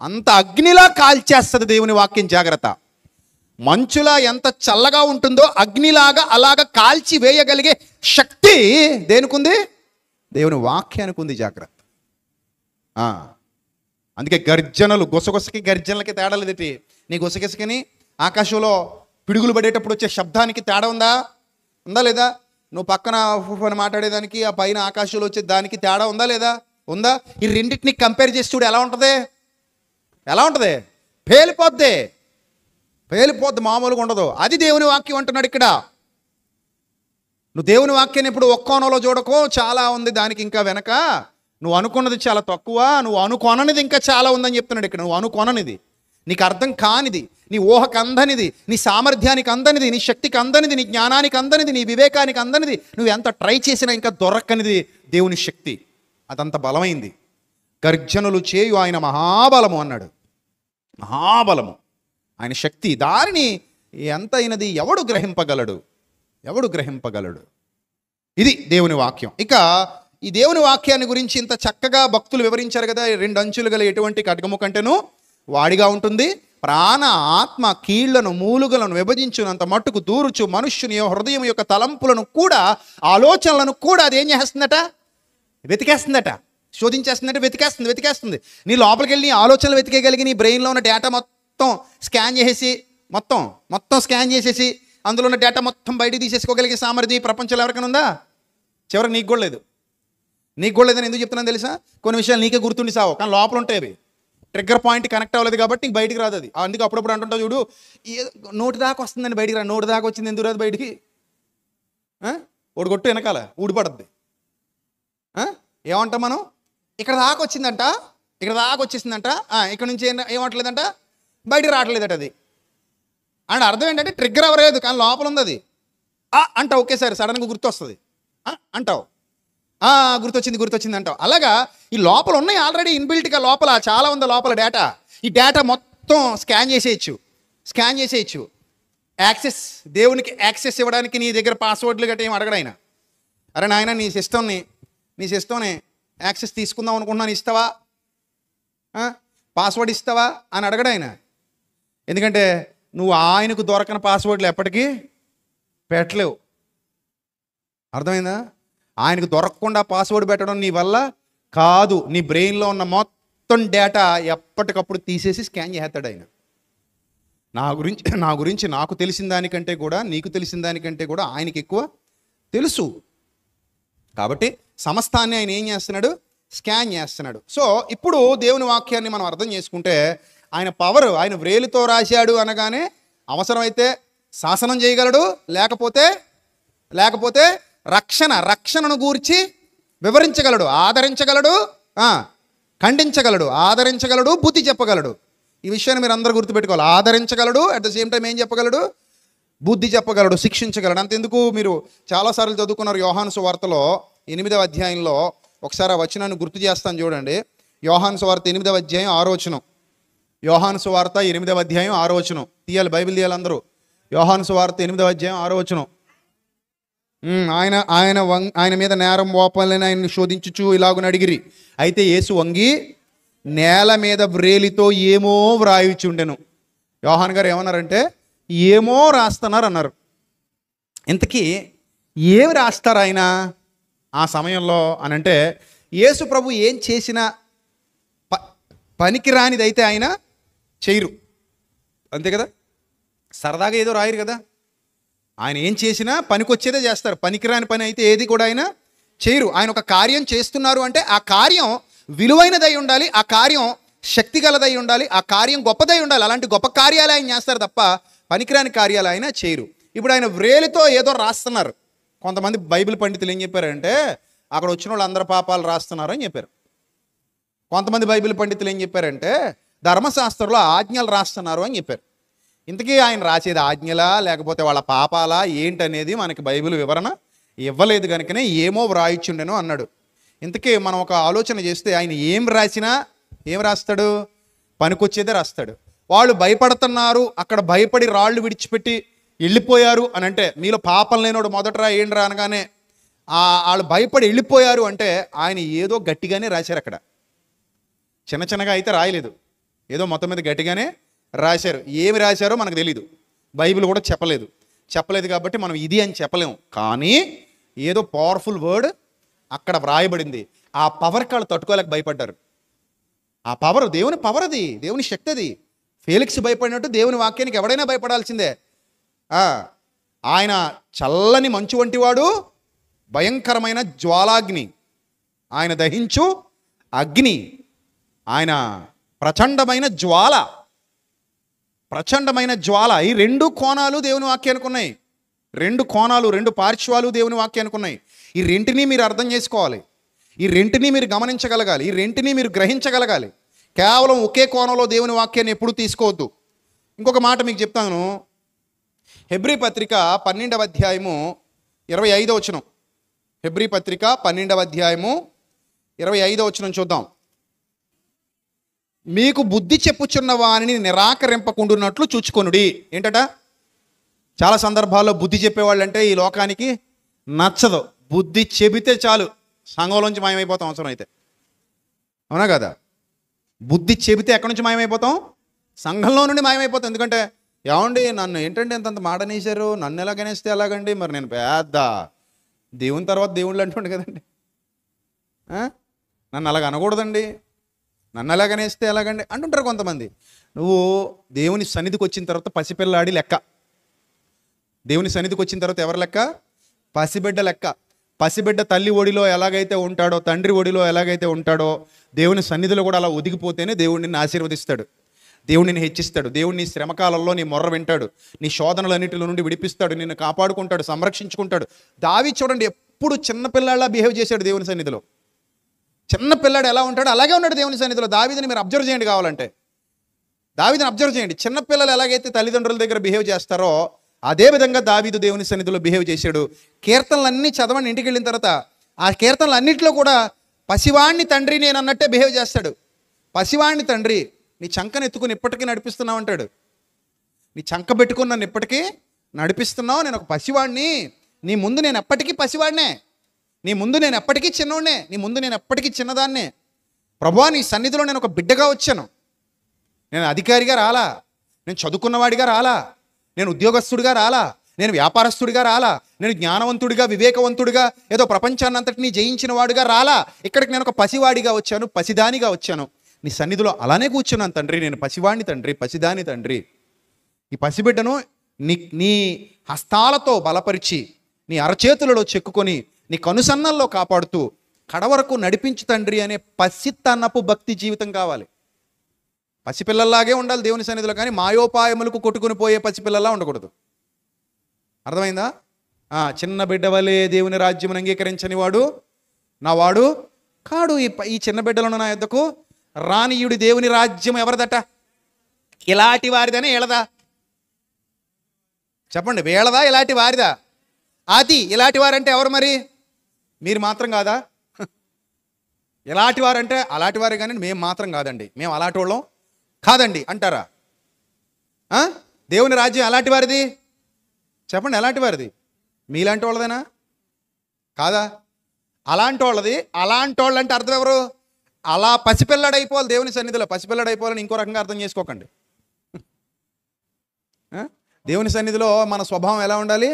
A: అంత అగ్నిలా కాల్చేస్తుంది దేవుని వాక్యం. జాగ్రత్త. మంచులా ఎంత చల్లగా ఉంటుందో అగ్నిలాగా అలాగా కాల్చి వేయగలిగే శక్తి దేనికుంది? దేవుని వాక్యానికి ఉంది. జాగ్రత్త. అందుకే గర్జనలు, గుసగుసకి గర్జనలకి తేడా లేదేటి? నీ గుసగుసకని ఆకాశంలో పిడుగులు పడేటప్పుడు వచ్చే శబ్దానికి తేడా ఉందా లేదా? నువ్వు పక్కన మాట్లాడేదానికి ఆ పైన ఆకాశంలో వచ్చే దానికి తేడా ఉందా లేదా? ఉందా? ఈ రెండింటిని కంపేర్ చేసి చూడు ఎలా ఉంటుంది? పేలిపోద్ది, మామూలుగా ఉండదు. అది దేవుని వాక్యం అంటున్నాడు ఇక్కడ. నువ్వు దేవుని వాక్యాన్ని ఇప్పుడు ఒక్క కోణంలో చూడకో, చాలా ఉంది దానికి ఇంకా వెనక. నువ్వు అనుకున్నది చాలా తక్కువ, నువ్వు అనుకొననిది ఇంకా చాలా ఉందని చెప్తున్నాడు ఇక్కడ. నువ్వు అనుకొననిది, నీకు అర్థం కానిది, నీ ఊహకు అందనిది, నీ సామర్థ్యానికి అందనిది, నీ శక్తికి అందనిది, నీ జ్ఞానానికి అందనిది, నీ వివేకానికి అందనిది, నువ్వు ఎంత ట్రై చేసినా ఇంకా దొరకనిది దేవుని శక్తి. అదంత బలమైంది. గర్జనలు చేయు ఆయన మహాబలము అన్నాడు. మహాబలము ఆయన శక్తి. దానిని ఎంతైనది ఎవడు గ్రహింపగలడు? ఇది దేవుని వాక్యం. ఇక ఈ దేవుని వాక్యాన్ని గురించి ఇంత చక్కగా భక్తులు వివరించారు కదా. 2 అంచులు గల ఎటువంటి ఖడ్గము కంటేను వాడిగా ఉంటుంది, ప్రాణ ఆత్మ కీళ్లను మూలుగలను విభజించునంత మట్టుకు దూరుచు మనుష్యుని హృదయం యొక్క తలంపులను కూడా ఆలోచనలను కూడా అది ఏం చేస్తుందట? వెతికేస్తుందట, శోధించేస్తుందట, వెతికేస్తుంది. నీ లోపలికి వెళ్ళి నీ ఆలోచనలు వెతికేయగలిగి నీ బ్రెయిన్లో ఉన్న డేటా మొత్తం స్కాన్ చేసేసి మొత్తం స్కాన్ చేసేసి అందులో ఉన్న డేటా మొత్తం బయటికి తీసేసుకోగలిగే సామర్థ్యం ఈ ప్రపంచంలో ఎవరికైనా ఉందా? చివరికి నీకు కూడా లేదని ఎందుకు చెప్తున్నాను తెలుసా? కొన్ని విషయాలు నీకే గుర్తుండి సావు, కానీ లోపల ఉంటాయి. అవి ట్రిగ్గర్ పాయింట్ కనెక్ట్ అవ్వలేదు కాబట్టి నీకు బయటికి రాదు అది. అందుకే అప్పుడప్పుడు అంటుంటావు చూడు, నోటి దాకా వస్తుందని బయటికి రా. నోటి దాకా వచ్చింది ఎందుకు రాదు బయటికి? కొట్టు వెనకాల ఊడిపడద్ది. ఏమంటాం మనం? ఇక్కడ దాకా వచ్చిందంట, ఇక్కడ దాకా వచ్చేసిందంట, ఇక్కడ నుంచి ఏమంటలేదంట, బయటికి రావట్లేదట అది. అండ్ అర్థం ఏంటంటే ట్రిగ్గర్ అవ్వలేదు కానీ లోపల ఉంది అది. అంటావు ఒకేసారి సడన్గా గుర్తొస్తుంది, అంటావు గుర్తొచ్చింది అంటావు. అలాగా ఈ లోపల ఉన్నాయి ఆల్రెడీ ఇన్బిల్ట్గా, లోపల చాలా ఉంది లోపల డేటా. ఈ డేటా మొత్తం స్కాన్ చేసేయచ్చు. యాక్సెస్, దేవునికి యాక్సెస్ ఇవ్వడానికి నీ దగ్గర పాస్వర్డ్లు గట్రా ఏం అడగడు ఆయన. అరే నాయన నీ సిస్టమ్ని యాక్సెస్ తీసుకుందాం అనుకుంటున్నాను, ఇస్తావా? పాస్వర్డ్ ఇస్తావా అని అడగడు ఆయన. ఎందుకంటే నువ్వు ఆయనకు దొరకని పాస్వర్డ్లు ఎప్పటికీ పెట్టలేవు. అర్థమైందా? ఆయనకు దొరకకుండా పాస్వర్డ్ పెట్టడం నీ వల్ల కాదు. నీ బ్రెయిన్లో ఉన్న మొత్తం డేటా ఎప్పటికప్పుడు తీసేసి స్కాన్ చేస్తాడు ఆయన. నా గురించి నాకు తెలిసిన దానికంటే కూడా, నీకు తెలిసిన దానికంటే కూడా ఆయనకి ఎక్కువ తెలుసు. కాబట్టి సమస్తాన్ని ఆయన ఏం చేస్తున్నాడు? స్కాన్ చేస్తున్నాడు. సో ఇప్పుడు దేవుని వాక్యాన్ని మనం అర్థం చేసుకుంటే, ఆయన పవర్, ఆయన వ్రేలుతో రాశాడు అనగానే అవసరమైతే శాసనం చేయగలడు, లేకపోతే రక్షణను గూర్చి వివరించగలడు, ఆదరించగలడు, ఖండించగలడు, ఆదరించగలడు, బుద్ధి చెప్పగలడు. ఈ విషయాన్ని మీరు అందరూ గుర్తుపెట్టుకోవాలి. ఆదరించగలడు, అట్ ద సేమ్ టైం ఏం చెప్పగలడు? బుద్ధి చెప్పగలడు, శిక్షించగలడు. అంతెందుకు, మీరు చాలాసార్లు చదువుకున్నారు యోహాను సువార్తలో 8వ అధ్యాయంలో. ఒకసారి ఆ వచనాన్ని గుర్తు చేస్తాను చూడండి. యోహాను సువార్త 8వ అధ్యాయం 6వ వచనం. యోహాను సువార్త 8వ అధ్యాయం 6వ వచనం. తీయాలి, బైబిల్ తీయాలి అందరూ. యోహాను సువార్త 8వ అధ్యాయం 6వ వచనం. ఆయన మీద నేరం మోపాలని ఆయన్ని శోధించుచు ఇలాగున అడిగిరి. అయితే యేసు వంగి నేల మీద వ్రేలితో ఏమో వ్రాయిచుండెను. యోహాన్ గారు ఏమన్నారంటే ఏమో రాస్తున్నారు అన్నారు. ఇంతకీ ఏమి రాస్తారు ఆయన ఆ సమయంలో అని అంటే, యేసు ప్రభు ఏం చేసినా పనికిరానిది అయితే ఆయన చేయరు, అంతే కదా. సరదాగా ఏదో రాయరు కదా. ఆయన ఏం చేసినా పనికొచ్చేదే చేస్తారు. పనికిరాని పని అయితే ఏది కూడా ఆయన చేయరు. ఆయన ఒక కార్యం చేస్తున్నారు అంటే ఆ కార్యం విలువైనదై ఉండాలి, ఆ కార్యం శక్తిగలదై ఉండాలి, ఆ కార్యం గొప్పదై ఉండాలి. అలాంటి గొప్ప కార్యాలు ఆయన చేస్తారు తప్ప పనికిరాని కార్యాలు ఆయన చేయరు. ఇప్పుడు ఆయన వ్రేలితో ఏదో రాస్తున్నారు. కొంతమంది బైబిల్ పండితులు ఏం చెప్పారంటే, అక్కడ వచ్చిన వాళ్ళు అందరి పాపాలు రాస్తున్నారు అని చెప్పారు. కొంతమంది బైబిల్ పండితులు ఏం చెప్పారంటే, ధర్మశాస్త్రంలో ఆజ్ఞలు రాస్తున్నారు అని చెప్పారు. ఇంతకీ ఆయన రాసేది ఆజ్ఞలా లేకపోతే వాళ్ళ పాపాలా ఏంటనేది మనకి బైబిల్ వివరణ ఇవ్వలేదు, కనుకనే ఏమో వ్రాయిచుండెను అన్నాడు. ఇంతకీ మనం ఒక ఆలోచన చేస్తే, ఆయన ఏం రాసినా ఏం రాస్తాడు? పనికొచ్చేదే రాస్తాడు. వాళ్ళు భయపడుతున్నారు, అక్కడ భయపడి రాళ్ళు విడిచిపెట్టి వెళ్ళిపోయారు అని అంటే, మీలో పాపం లేనోడు మొదటరా ఏంట్రా అనగానే వాళ్ళు భయపడి వెళ్ళిపోయారు అంటే, ఆయన ఏదో గట్టిగానే రాశారు. అక్కడ చిన్న చిన్నగా అయితే రాయలేదు, ఏదో మొత్తం మీద గట్టిగానే రాశారు. ఏమి రాశారో మనకు తెలీదు, బైబిల్ కూడా చెప్పలేదు కాబట్టి మనం ఇది అని చెప్పలేము. కానీ ఏదో పవర్ఫుల్ వర్డ్ అక్కడ వ్రాయబడింది. ఆ పవర్ కాళ్ళు తట్టుకోలేక భయపడ్డారు. ఆ పవర్ దేవుని పవర్, అది దేవుని శక్తి. అది ఫేలిక్స్ భయపడినట్టు దేవుని వాక్యానికి ఎవడైనా భయపడాల్సిందే. ఆయన చల్లని మంచు వంటివాడు, భయంకరమైన జ్వాలాగ్ని, ఆయన దహించు అగ్ని, ఆయన ప్రచండమైన జ్వాల. ఈ రెండు కోణాలు దేవుని వాక్యానికి ఉన్నాయి. రెండు కోణాలు, రెండు పార్శ్వాలు దేవుని వాక్యానికి ఉన్నాయి. ఈ రెంటిని మీరు అర్థం చేసుకోవాలి, ఈ రెంటిని మీరు గమనించగలగాలి, ఈ రెంటిని మీరు గ్రహించగలగాలి. కేవలం ఒకే కోణంలో దేవుని వాక్యాన్ని ఎప్పుడూ తీసుకోవద్దు. ఇంకొక మాట మీకు చెప్తాను. హెబ్రీ పత్రిక 12వ అధ్యాయము 25వ వచనం. హెబ్రీ పత్రిక 12వ అధ్యాయము 25వ వచనం చూద్దాం. మీకు బుద్ధి చెప్పుచున్న వారిని నిరాకరింపకుండునట్లు చూచుకొనుడి. ఏంటట? చాలా సందర్భాల్లో బుద్ధి చెప్పేవాళ్ళు అంటే ఈ లోకానికి నచ్చదు. బుద్ధి చెబితే చాలు సంఘంలోంచి మాయమైపోతాం అవసరం అయితే. అవునా కదా? బుద్ధి చెబితే ఎక్కడి నుంచి మాయమైపోతాం? సంఘంలో నుండి మాయమైపోతాం. ఎందుకంటే ఏమండి నన్ను ఏంటంటే ఇంతంత మాట అనేసారు, నన్ను ఎలాగనేస్తే ఎలాగండి, మరి నేను పెద్ద దేవుని తర్వాత దేవుళ్ళు అంటుండే కదండి, నన్ను అలాగ అనకూడదండి, నన్ను ఎలాగనేస్తే ఎలాగండి అంటుంటారు కొంతమంది. నువ్వు దేవుని సన్నిధికి వచ్చిన తర్వాత పసిపిల్లాడి లెక్క. దేవుని సన్నిధికి వచ్చిన తర్వాత ఎవరి లెక్క? పసిబిడ్డ లెక్క. పసిబిడ్డ తల్లి ఒడిలో ఎలాగైతే ఉంటాడో, తండ్రి ఒడిలో ఎలాగైతే ఉంటాడో, దేవుని సన్నిధిలో కూడా అలా ఒదిగిపోతేనే దేవుడు నిన్ను ఆశీర్వదిస్తాడు, దేవుడు నిన్ను హెచ్చిస్తాడు, దేవుడు నీ శ్రమకాలంలో నీ మొర్ర వింటాడు, నీ శోధనలన్నిటిలో నుండి విడిపిస్తాడు, నిన్ను కాపాడుకుంటాడు, సంరక్షించుకుంటాడు. దావీదు చూడండి, ఎప్పుడు చిన్నపిల్లాళ్ళ బిహేవ్ చేశాడు దేవుని సన్నిధిలో. చిన్నపిల్లాడు ఎలా ఉంటాడో అలాగే ఉన్నాడు దేవుని సన్నిధిలో. దావీదుని మీరు అబ్జర్వ్ చేయండి, కావాలంటే దావీదుని అబ్జర్వ్ చేయండి. చిన్నపిల్లలు ఎలాగైతే తల్లిదండ్రుల దగ్గర బిహేవ్ చేస్తారో అదే విధంగా దావీదు దేవుని సన్నిధిలో బిహేవ్ చేశాడు. కీర్తనలన్నీ చదవండి ఇంటికి వెళ్ళిన తర్వాత. ఆ కీర్తనలన్నింటిలో కూడా పసివాణ్ణి తండ్రి నేను అన్నట్టే బిహేవ్ చేస్తాడు. పసివాణ్ణి తండ్రి, నీ చంకను ఎత్తుకుని ఇప్పటికీ నడిపిస్తున్నావు అంటాడు. నీ చంక పెట్టుకుని నన్ను ఇప్పటికీ నడిపిస్తున్నావు, నేను ఒక పసివాణ్ణి, నీ ముందు నేను ఎప్పటికీ పసివాడినే, నీ ముందు నేను ఎప్పటికీ చిన్నవాడినే, నీ ముందు నేను ఎప్పటికీ చిన్నదాన్నే. ప్రభువా నీ సన్నిధిలో నేను ఒక బిడ్డగా వచ్చాను. నేను అధికారిగా రాలా, నేను చదువుకున్నవాడిగా రాలా, నేను ఉద్యోగస్తుడిగా రాలా, నేను వ్యాపారస్తుడిగా రాలా, నేను జ్ఞానవంతుడిగా వివేకవంతుడిగా ఏదో ప్రపంచాన్ని అంతటినీ జయించిన వాడిగా రాలా. ఇక్కడికి నేను ఒక పసివాడిగా వచ్చాను, పసిదానిగా వచ్చాను. నీ సన్నిధిలో అలానే కూర్చున్నాను తండ్రి, నేను పసివాణ్ణి తండ్రి, పసిదాని తండ్రి. ఈ పసిబిడ్డను నీ హస్తాలతో బలపరిచి, నీ అరచేతులలో చెక్కుకొని, నీ కనుసన్నల్లో కాపాడుతూ కడవరకు నడిపించు తండ్రి అనే పసితనపు భక్తి జీవితం కావాలి. పసిపిల్లల్లాగే ఉండాలి దేవుని సన్నిధిలో, కానీ మాయోపాయములకు కొట్టుకుని పోయే పసిపిల్లల్లా ఉండకూడదు. అర్థమైందా? చిన్న బిడ్డ వలె దేవుని రాజ్యమును అంగీకరించని వాడు నా వాడు కాడు. ఈ చిన్న బిడ్డలను నా యొద్దకు రానియుడి దేవుని రాజ్యం ఎవరిదట? ఇలాంటి వారిదనే వీళ్ళదా? చెప్పండి, వీళ్ళదా ఇలాంటి వారిదా? అది ఇలాంటి వారంటే ఎవరు మరి? మీరు మాత్రం కాదా? ఎలాంటి వారంటే అలాంటి వారే, కానీ మేము మాత్రం కాదండి, మేము అలాంటి వాళ్ళం కాదండి అంటారా? దేవుని రాజ్యం అలాంటి వారిది? చెప్పండి, ఎలాంటి వారిది? మీలాంటి వాళ్ళదేనా? కాదా? అలాంటి వాళ్ళది. అలాంటి వాళ్ళు అంటే అర్థం ఎవరు? అలా పసిపిల్లడైపోవాలి దేవుని సన్నిధిలో. పసిపిల్లడైపోవాలని ఇంకో రకంగా అర్థం చేసుకోకండి. దేవుని సన్నిధిలో మన స్వభావం ఎలా ఉండాలి?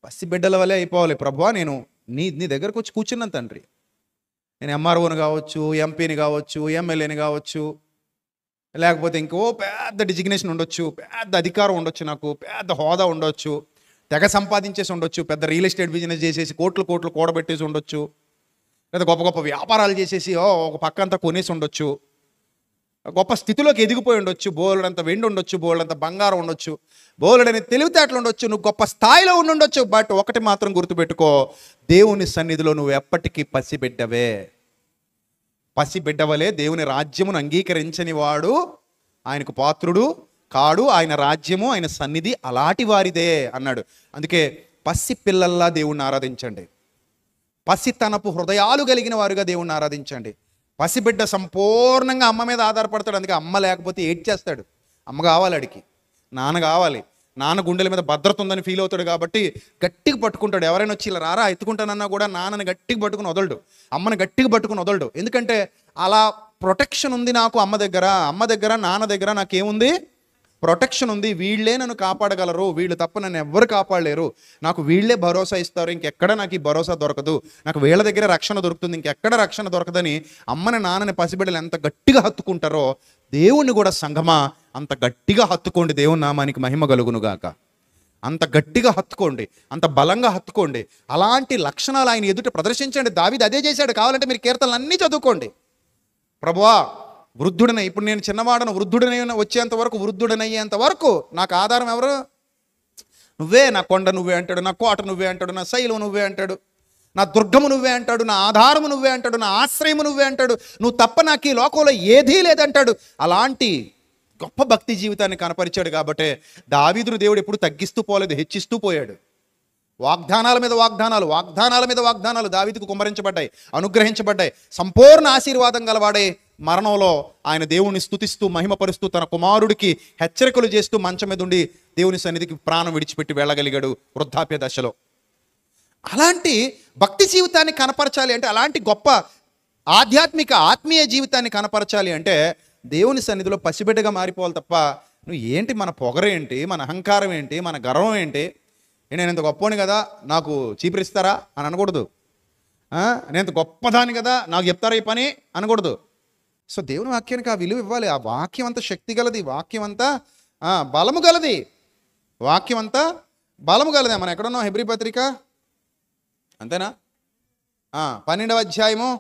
A: పసిబిడ్డల వల్లే అయిపోవాలి. ప్రభువా, నేను నీ దగ్గరకు వచ్చి కూర్చున్నాను తండ్రి. నేను ఎంఆర్ఓని కావచ్చు, ఎంపీని కావచ్చు, ఎమ్మెల్యేని కావచ్చు, లేకపోతే ఇంకో పెద్ద డిజిగ్నేషన్ ఉండొచ్చు, పెద్ద అధికారం ఉండొచ్చు, నాకు పెద్ద హోదా ఉండొచ్చు, తెగ సంపాదించేసి ఉండొచ్చు, పెద్ద రియల్ ఎస్టేట్ బిజినెస్ చేసేసి కోట్లు కూడబెట్టేసి ఉండొచ్చు, లేదా గొప్ప గొప్ప వ్యాపారాలు చేసేసి ఒక పక్క అంతా కొనేసి ఉండొచ్చు, గొప్ప స్థితిలోకి ఎదిగిపోయి ఉండొచ్చు, బోలెడంత వెండి ఉండొచ్చు, బోలెడంత బంగారం ఉండొచ్చు, బోలెడని తెలివితేటలు ఉండొచ్చు, నువ్వు గొప్ప స్థాయిలో ఉండొచ్చు. బట్ ఒకటి మాత్రం గుర్తుపెట్టుకో, దేవుని సన్నిధిలో నువ్వు ఎప్పటికీ పసిబిడ్డవే. పసిబిడ్డవలే దేవుని రాజ్యమును అంగీకరించని వాడు ఆయనకు పాత్రుడు కాడు. ఆయన రాజ్యము, ఆయన సన్నిధి అలాంటి వారిదే అన్నాడు. అందుకే పసి పిల్లల్లా దేవుణ్ణి ఆరాధించండి. పసితనపు హృదయాలు కలిగిన వారుగా దేవుణ్ణి ఆరాధించండి. పసిబిడ్డ సంపూర్ణంగా అమ్మ మీద ఆధారపడతాడు. అందుకే అమ్మ లేకపోతే ఏడ్చేస్తాడు. అమ్మ కావాలి, అడిగి నాన్న కావాలి. నాన్న గుండెల మీద భద్రత ఉందని ఫీల్ అవుతాడు కాబట్టి గట్టిగా పట్టుకుంటాడు. ఎవరైనా వచ్చి ఇలా రారా ఎత్తుకుంటానన్నా కూడా నాన్నని గట్టిగా పట్టుకుని వదలడు, అమ్మని గట్టిగా పట్టుకుని వదలడు. ఎందుకంటే అలా ప్రొటెక్షన్ ఉంది నాకు అమ్మ దగ్గర నాన్న దగ్గర నాకేముంది? ప్రొటెక్షన్ ఉంది. వీళ్ళే నన్ను కాపాడగలరు, వీళ్ళు తప్ప నన్ను ఎవ్వరు కాపాడలేరు, నాకు వీళ్ళే భరోసా ఇస్తారు, ఇంకెక్కడ నాకు ఈ భరోసా దొరకదు, నాకు వీళ్ళ దగ్గర రక్షణ దొరుకుతుంది, ఇంకెక్కడ రక్షణ దొరకదని అమ్మని నాన్నని పసిబిడ్డలు ఎంత గట్టిగా హత్తుకుంటారో దేవుణ్ణి కూడా సంఘమా అంత గట్టిగా హత్తుకోండి. దేవుని నామానికి మహిమ కలుగునుగాక. అంత గట్టిగా హత్తుకోండి, అంత బలంగా హత్తుకోండి. అలాంటి లక్షణాలు ఆయన ఎదుట ప్రదర్శించండి. దావీదు అదే చేశాడు. కావాలంటే మీరు కీర్తనలు అన్నీ చదువుకోండి. ప్రభువా, వృద్ధుడనై, ఇప్పుడు నేను చిన్నవాడను, వృద్ధుడనై వచ్చేంత వరకు, వృద్ధుడనయ్యేంత వరకు నాకు ఆధారం ఎవరు? నువ్వే. నా కొండ నువ్వే అంటాడు, నా కోట నువ్వే అంటాడు, నా శైలం నువ్వే అంటాడు, నా దుర్గము నువ్వే అంటాడు, నా ఆధారము నువ్వే అంటాడు, నా ఆశ్రయము నువ్వే అంటాడు, నువ్వు తప్ప నాకు ఈ లోకంలో ఏదీ లేదంటాడు. అలాంటి గొప్ప భక్తి జీవితాన్ని కనపరిచాడు. కాబట్టి దావీదును దేవుడు ఎప్పుడు తగ్గిస్తూ పోలేదు, హెచ్చిస్తూ పోయాడు. వాగ్దానాల మీద వాగ్దానాలు దావీదుకు కుమ్మరించబడ్డాయి, అనుగ్రహించబడ్డాయి. సంపూర్ణ ఆశీర్వాదం గలవాడే మరణంలో ఆయన దేవుణ్ణి స్తుతిస్తూ మహిమపరుస్తూ తన కుమారుడికి హెచ్చరికలు చేస్తూ మంచం మీద ఉండి దేవుని సన్నిధికి ప్రాణం విడిచిపెట్టి వెళ్ళగలిగాడు వృద్ధాప్య దశలో. అలాంటి భక్తి జీవితాన్ని కనపరచాలి అంటే, అలాంటి గొప్ప ఆత్మీయ జీవితాన్ని కనపరచాలి అంటే దేవుని సన్నిధిలో పసిబిడ్డగా మారిపోవాలి తప్ప నువ్వు ఏంటి, మన పొగరేంటి, మన అహంకారం ఏంటి, మన గర్వం ఏంటి, నేను ఇంత గొప్పని కదా నాకు చీపురిస్తారా అని అనకూడదు. నేను ఇంత గొప్పదాని కదా నాకు చెప్తారా ఈ పని అనకూడదు. సో దేవుని వాక్యానికి ఆ విలువ ఇవ్వాలి. ఆ వాక్యం అంతా శక్తి గలది, వాక్యం అంతా బలము గలది, వాక్యం అంతా బలము గలదే. మనం ఎక్కడున్నాం? హెబ్రీ పత్రిక అంతేనా? 12వ అధ్యాయము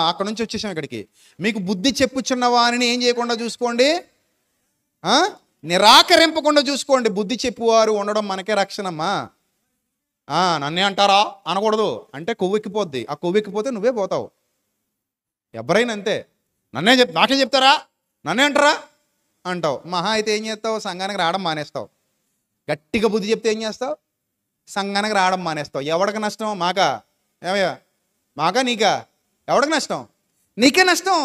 A: అక్కడ నుంచి వచ్చేసాం ఇక్కడికి. మీకు బుద్ధి చెప్పుచున్న వారిని ఏం చేయకుండా చూసుకోండి, నిరాకరింపకుండా చూసుకోండి. బుద్ధి చెప్పువారు ఉండడం మనకే రక్షణమ్మా. నన్నే అంటారా అనకూడదు. అంటే కొవ్వెక్కిపోద్ది. ఆ కొవ్వెక్కిపోతే నువ్వే పోతావు. ఎవరైనా అంతే. నాకే చెప్తారా, నన్నే అంటారా అంటావు. మహా అయితే ఏం చేస్తావు? సంఘానికి రావడం మానేస్తావు. గట్టిగా బుద్ధి చెప్తే ఏం చేస్తావు? సంఘానికి రావడం మానేస్తావు. ఎవడికి నష్టం? మాకా? ఏమయ్యా, మాకా నీకా? ఎవడికి నష్టం? నీకే నష్టం.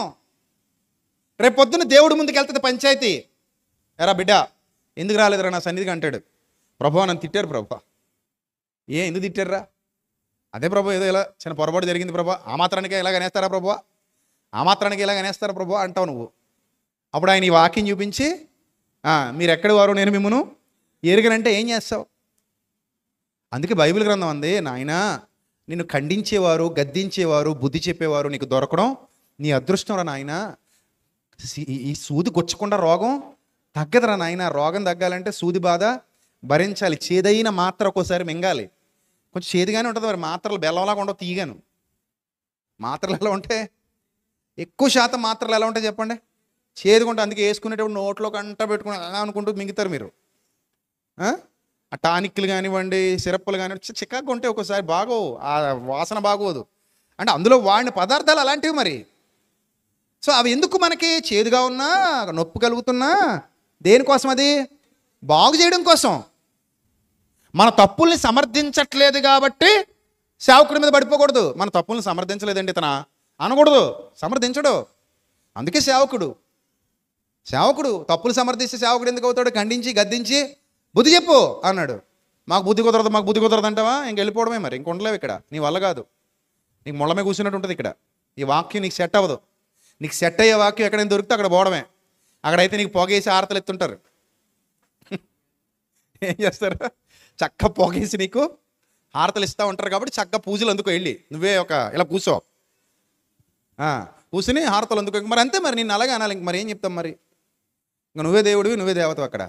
A: రేపు పొద్దున్న దేవుడి ముందుకు వెళ్తుంది పంచాయతీ. ఎరా బిడ్డ ఎందుకు రాలేదురా నా సన్నిధికి అంటాడు. ప్రభువా నన్ను తిట్టారు ప్రభా. ఎందుకు తిట్టారురా? అదే ప్రభు, ఏదో ఇలా చిన్న పొరపాటు జరిగింది ప్రభా, ఆ మాత్రానికి ఇలాగ అనేస్తారా ప్రభువా, ఆ మాత్రానికి ఇలాగ అనేస్తారా ప్రభువా అంటావు నువ్వు. అప్పుడు ఆయన ఈ వాక్యం చూపించి మీరు ఎక్కడి వారు నేను మిమ్మును ఎరుగనంటే ఏం చేస్తావు? అందుకే బైబిల్ గ్రంథం అంది, నాయనా నిన్ను ఖండించేవారు, గద్దించేవారు, బుద్ధి చెప్పేవారు నీకు దొరకడం నీ అదృష్టం రా నాయనా. ఈ సూది గుచ్చకుండా రోగం తగ్గదురా నాయన. రోగం తగ్గాలంటే సూది బాధ భరించాలి. చేదైన మాత్ర ఒక్కోసారి మింగాలి. కొంచెం చేదుగానే ఉంటుంది మరి. మాత్రలు బెల్లంలాగా ఉండవు, తీయగాను. మాత్రలు ఎలా ఉంటాయి? ఎక్కువ శాతం మాత్రలు ఎలా ఉంటాయి చెప్పండి? చేదుకుంటే. అందుకే వేసుకునేటప్పుడు నోట్లో కంట పెట్టుకుని అనుకుంటూ మింగుతారు మీరు. ఆ టానిక్లు కానివ్వండి, సిరప్లు కానివ్వండి, చికాకు ఉంటే ఒక్కోసారి బాగోవు, ఆ వాసన బాగోదు. అంటే అందులో వాడిన పదార్థాలు అలాంటివి మరి. సో అవి ఎందుకు మనకి చేదుగా ఉన్నా, నొప్పి కలుగుతున్నా? దేనికోసం? అది బాగు చేయడం కోసం. మన తప్పుల్ని సమర్థించట్లేదు కాబట్టి సేవకుడి మీద పడిపోకూడదు. మన తప్పుల్ని సమర్థించలేదండి ఇతన అనకూడదు, సమర్థించడు. అందుకే సేవకుడు తప్పులు సమర్థిస్తే సేవకుడు ఎందుకు అవుతాడు? ఖండించి గద్దించి బుద్ధి చెప్పు అన్నాడు. మాకు బుద్ధి కుదరదు అంటావా? ఇంక వెళ్ళిపోవడమే మరి. ఇంక ఉండలేవు ఇక్కడ. నీ వల్ల కాదు. నీకు ముళ్ళమే కూర్చున్నట్టు ఉంటుంది ఇక్కడ. ఈ వాక్యం నీకు సెట్ అవ్వదు. నీకు సెట్ అయ్యే వాక్యం ఎక్కడైనా దొరికితే అక్కడ పోవడమే. అక్కడైతే నీకు పొగేసి ఆరతలు ఎత్తుంటారు. ఏం చేస్తారు? చక్క పొగేసి నీకు హారతలు ఇస్తూ ఉంటారు. కాబట్టి చక్క పూజలు అందుకో వెళ్ళి నువ్వే ఇలా కూర్చో, కూర్చుని హారతలు అందుకో. మరి అంతే మరి. నిన్ను అలాగే అనాలి. ఇంక మరి ఏం చెప్తాం మరి? ఇంక నువ్వే దేవుడివి, నువ్వే దేవతవు అక్కడ.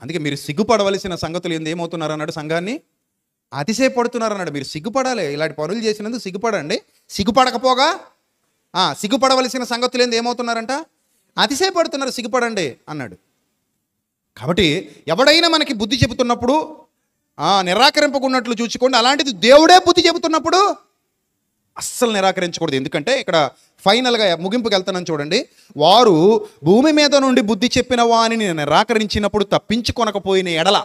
A: అందుకే మీరు సిగ్గుపడవలసిన సంగతులు ఏమవుతున్నారు అన్నాడు? సంఘాన్ని అతిశయపడుతున్నారు అన్నాడు. మీరు సిగ్గుపడాలి. ఇలాంటి పనులు చేసినందుకు సిగ్గుపడండి. సిగ్గుపడకపోగా సిగ్గుపడవలసిన సంగతులు ఏమవుతున్నారంట? అతిశయపడుతున్నారు. సిగ్గుపడండి అన్నాడు. కాబట్టి ఎవడైనా మనకి బుద్ధి చెబుతున్నప్పుడు నిరాకరింపకున్నట్లు చూసుకోండి. అలాంటిది దేవుడే బుద్ధి చెబుతున్నప్పుడు అస్సలు నిరాకరించకూడదు. ఎందుకంటే ఇక్కడ ఫైనల్గా ముగింపుకి వెళ్తానని చూడండి. వారు భూమి మీద నుండి బుద్ధి చెప్పిన వానిని నిరాకరించినప్పుడు తప్పించుకొనకపోయిన ఎడల,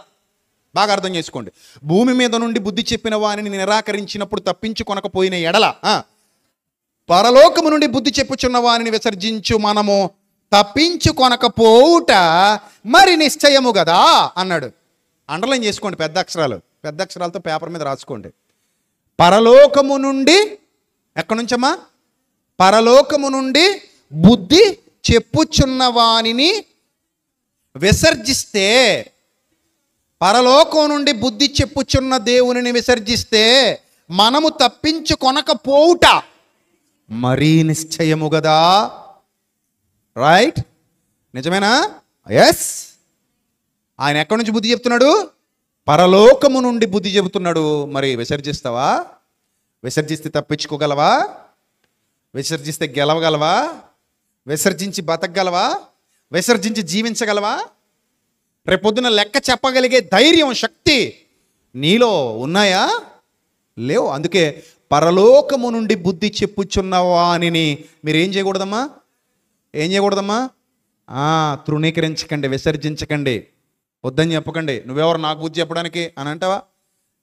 A: బాగా అర్థం చేసుకోండి, భూమి మీద నుండి బుద్ధి చెప్పిన వానిని నిరాకరించినప్పుడు తప్పించుకొనకపోయిన ఎడల, పరలోకము నుండి బుద్ధి చెప్పుచున్న వానిని విసర్జించు మనము తప్పించుకొనకపోవుట మరి నిశ్చయము కదా అన్నాడు. అండర్లైన్ చేసుకోండి, పెద్ద అక్షరాలతో పేపర్ మీద రాసుకోండి. పరలోకము నుండి, ఎక్కడి నుంచమ్మా? పరలోకము నుండి బుద్ధి చెప్పుచున్న వానిని విసర్జిస్తే, పరలోకం నుండి బుద్ధి చెప్పుచున్న దేవునిని విసర్జిస్తే మనము తప్పించుకొనకపోవుట మరీ నిశ్చయము కదా. రైట్? నిజమేనా? ఎస్. ఆయన ఎక్కడి నుంచి బుద్ధి చెప్తున్నాడు? పరలోకము నుండి బుద్ధి చెబుతున్నాడు. మరి విసర్జిస్తావా? విసర్జిస్తే తప్పించుకోగలవా? విసర్జిస్తే గెలవగలవా? విసర్జించి బతకగలవా? విసర్జించి జీవించగలవా? రేపొద్దున లెక్క చెప్పగలిగే ధైర్యం, శక్తి నీలో ఉన్నాయా? లేవు. అందుకే పరలోకము నుండి బుద్ధి చెప్పుచున్న వానిని మీరు ఏం చేయకూడదమ్మా? తృణీకరించకండి, విసర్జించకండి, వద్దని చెప్పకండి. నువ్వెవరు నాకు బుద్ధి చెప్పడానికి అని అంటావా?